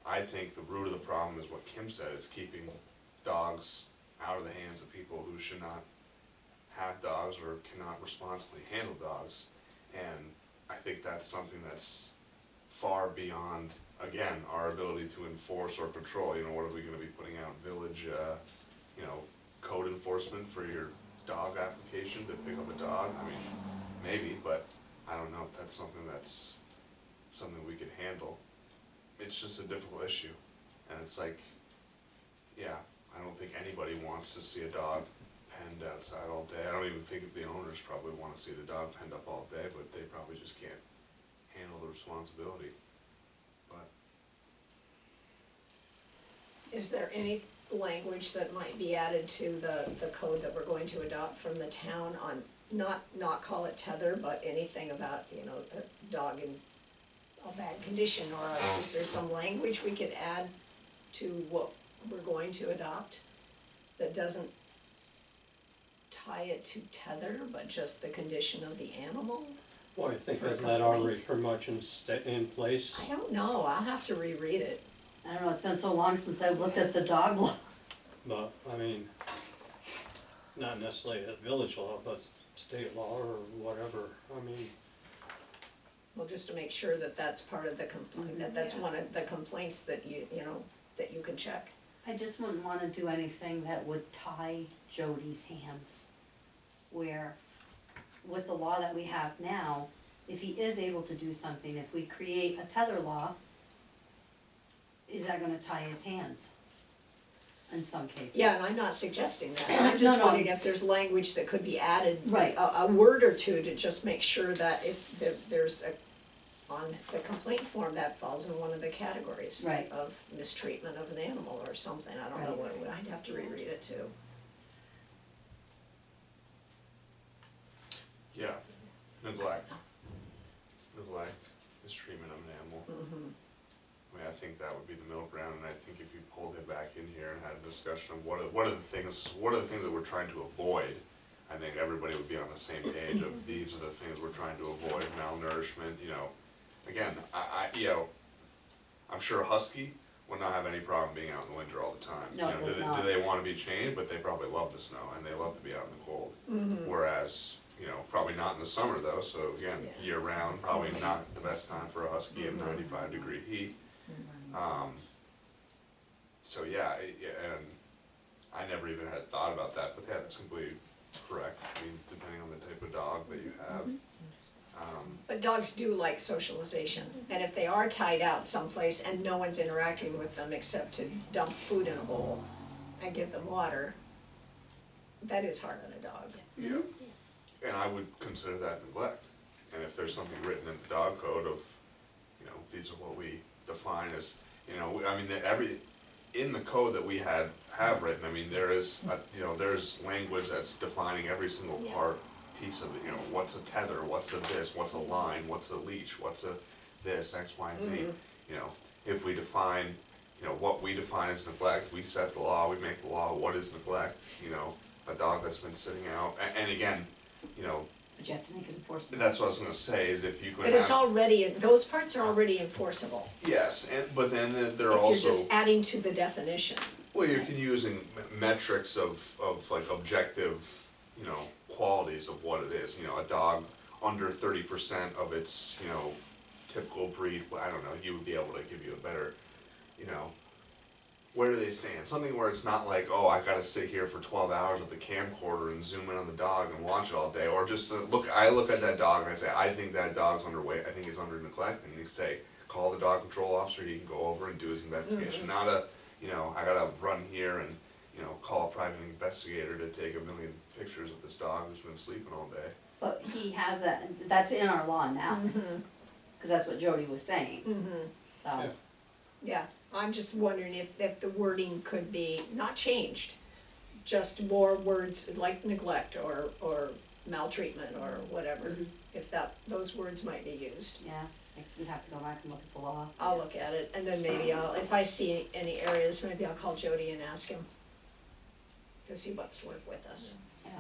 I think the root of the problem is what Kim said, is keeping dogs out of the hands of people who should not have dogs or cannot responsibly handle dogs. And I think that's something that's far beyond, again, our ability to enforce or control. You know, what are we gonna be putting out, village, you know, code enforcement for your dog application to pick up a dog? I mean, maybe, but I don't know if that's something we could handle. It's just a difficult issue, and it's like, yeah, I don't think anybody wants to see a dog penned outside all day. I don't even think the owners probably want to see the dog penned up all day, but they probably just can't handle the responsibility. But Is there any language that might be added to the code that we're going to adopt from the town on, not call it tether, but anything about, you know, a dog in a bad condition, or is there some language we could add to what we're going to adopt that doesn't tie it to tether, but just the condition of the animal? Well, I think For a isn't that already complaint? pretty much in place? I don't know, I'll have to reread it. I don't know, it's been so long since I've looked at the dog law. But, I mean, not necessarily at village law, but state law or whatever. I mean, Well, just to make sure that that's part of the complaint, that that's one of the complaints that you know, that you can check. I just wouldn't wanna do anything that would tie Jody's hands. Where, with the law that we have now, if he is able to do something, if we create a tether law, is that gonna tie his hands? In some cases. Yeah, and I'm not suggesting that, I'm just No, no. wondering if there's language that could be added. Right. A word or two to just make sure that if there's a, on the complaint form, that falls in one of the categories. Right. Of mistreatment of an animal or something, I don't know Right. what it would, I'd have to reread it too. Yeah, neglect, mistreatment of an animal. Mm-hmm. I mean, I think that would be the middle ground, and I think if you pulled it back in here and had a discussion of what are the things that we're trying to avoid, I think everybody would be on the same page of these are the things we're trying to avoid, malnourishment, you know. Again, you know, I'm sure a husky would not have any problem being out in the winter all the time. No, You it know, does do not. they wanna be chained? But they probably love the snow, and they love to be out in the cold. Whereas, you know, probably not in the summer though, so again, Yeah. year round, probably not the best time for a husky in 95-degree heat. So yeah, and I never even had thought about that, but yeah, that's completely correct. I mean, depending on the type of dog that you have. But dogs do like socialization, and if they are tied out someplace and no one's interacting with them except to dump food in a bowl and give them water, that is hard on a dog. Yeah. And I would consider that neglect. And if there's something written in the dog code of, you know, these are what we define as, you know, I mean, in the code that we have written, I mean, there is, you know, there's language that's defining every single piece of it, you know, what's a tether, what's a this, what's a line, what's a leash, what's a this, X, Y, and Z. You know, if we define, you know, what we define as neglect, we set the law, we make the law, what is neglect, you know, a dog that's been sitting out, and again, you know, But you have to make it enforceable. that's what I was gonna say, is if you could But it's have, already, those parts are already enforceable, yes, but then there are if you're also, just adding to the definition. well, you can use in metrics of like objective, you know, qualities of what it is, you know, a dog under 30% of its, you know, typical breed, well, I don't know, he would be able to give you a better, you know, where do they stand? Something where it's not like, oh, I gotta sit here for 12 hours with a camcorder and zoom in on the dog and watch it all day, or just I look at that dog and I say, I think that dog's underweight, I think it's under neglect, and you say, call the dog control officer, he can go over and do his investigation, not a, you know, I gotta run here and, you know, call a private investigator to take 1 million pictures of this dog who's been sleeping all day. But he has that, that's in our law now, cause that's what Jody was saying, so. Yeah. Yeah, I'm just wondering if the wording could be not changed, just more words like neglect or maltreatment or whatever, if those words might be used. Yeah, we'd have to go back and look at the law. I'll look at it, and then maybe if I see any areas, maybe I'll call Jody and ask him, cause he wants to work with us. Yeah.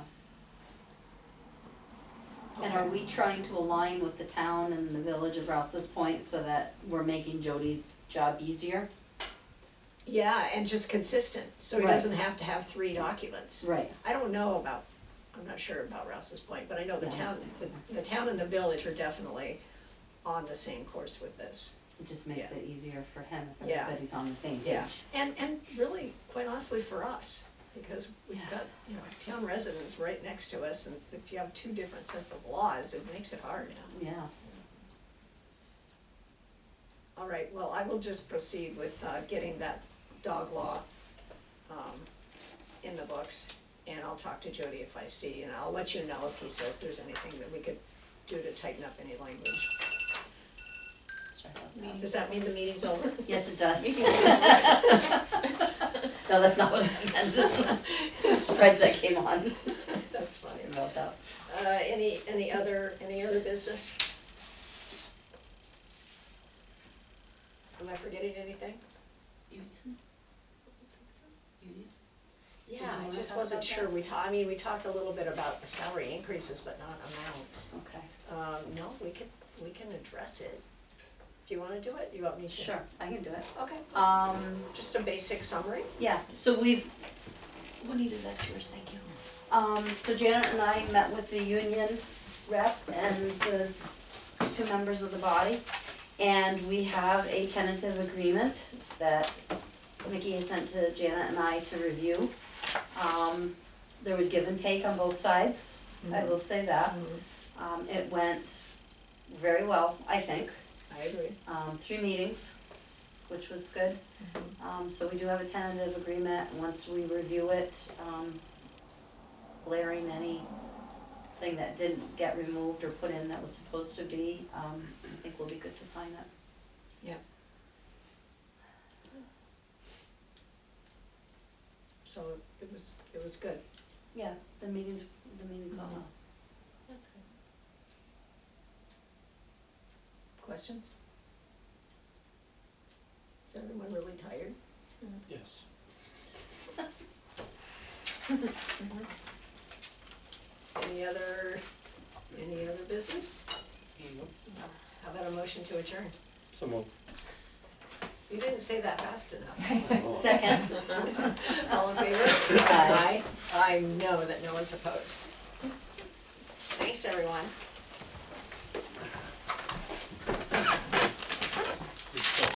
And are we trying to align with the town and the village of Rouse's Point so that we're making Jody's job easier? Yeah, and just consistent, so he Right. doesn't have to have 3 documents. Right. I don't know about, I'm not sure about Rouse's Point, but I know the Yeah. town, the town and the village are definitely on the same course with this. It just makes Yeah. it easier for him if Yeah. everybody's on the same page. Yeah, and really, quite honestly, for us, because we've Yeah. got, you know, town residents right next to us, and if you have 2 different sets of laws, it makes it hard. Yeah. All right, well, I will just proceed with getting that dog law in the books, and I'll talk to Jody if I see, and I'll let you know if he says there's anything that we could do to tighten up any language. Sorry about that. Does that mean the meeting's over? Yes, it does. No, that's not what I meant. The spread that came on. That's funny. Sorry about that. Any other business? Am I forgetting anything? Yeah, I just wasn't sure, we talked a little bit about the salary increases, but not amounts. Okay. No, we can address it. Do you wanna do it? You want me to? Sure, I can do it. Okay, just a basic summary? Yeah, so Juanita, that's yours, thank you. So Janet and I met with the union rep and the two members of the body. And we have a tentative agreement that Mickey has sent to Janet and I to review. There was give and take on both sides, I will say that. It went very well, I think. I agree. 3 meetings, which was good. So we do have a tentative agreement. Once we review it, blaring anything that didn't get removed or put in that was supposed to be, I think we'll be good to sign it. Yep. So it was good. Yeah, the meetings went well. That's good. Questions? Is everyone really tired? Yes. Any other business? How about a motion to adjourn? So moved. You didn't say that fast enough. Second. All in favor? Aye. I know that no one's opposed. Thanks, everyone.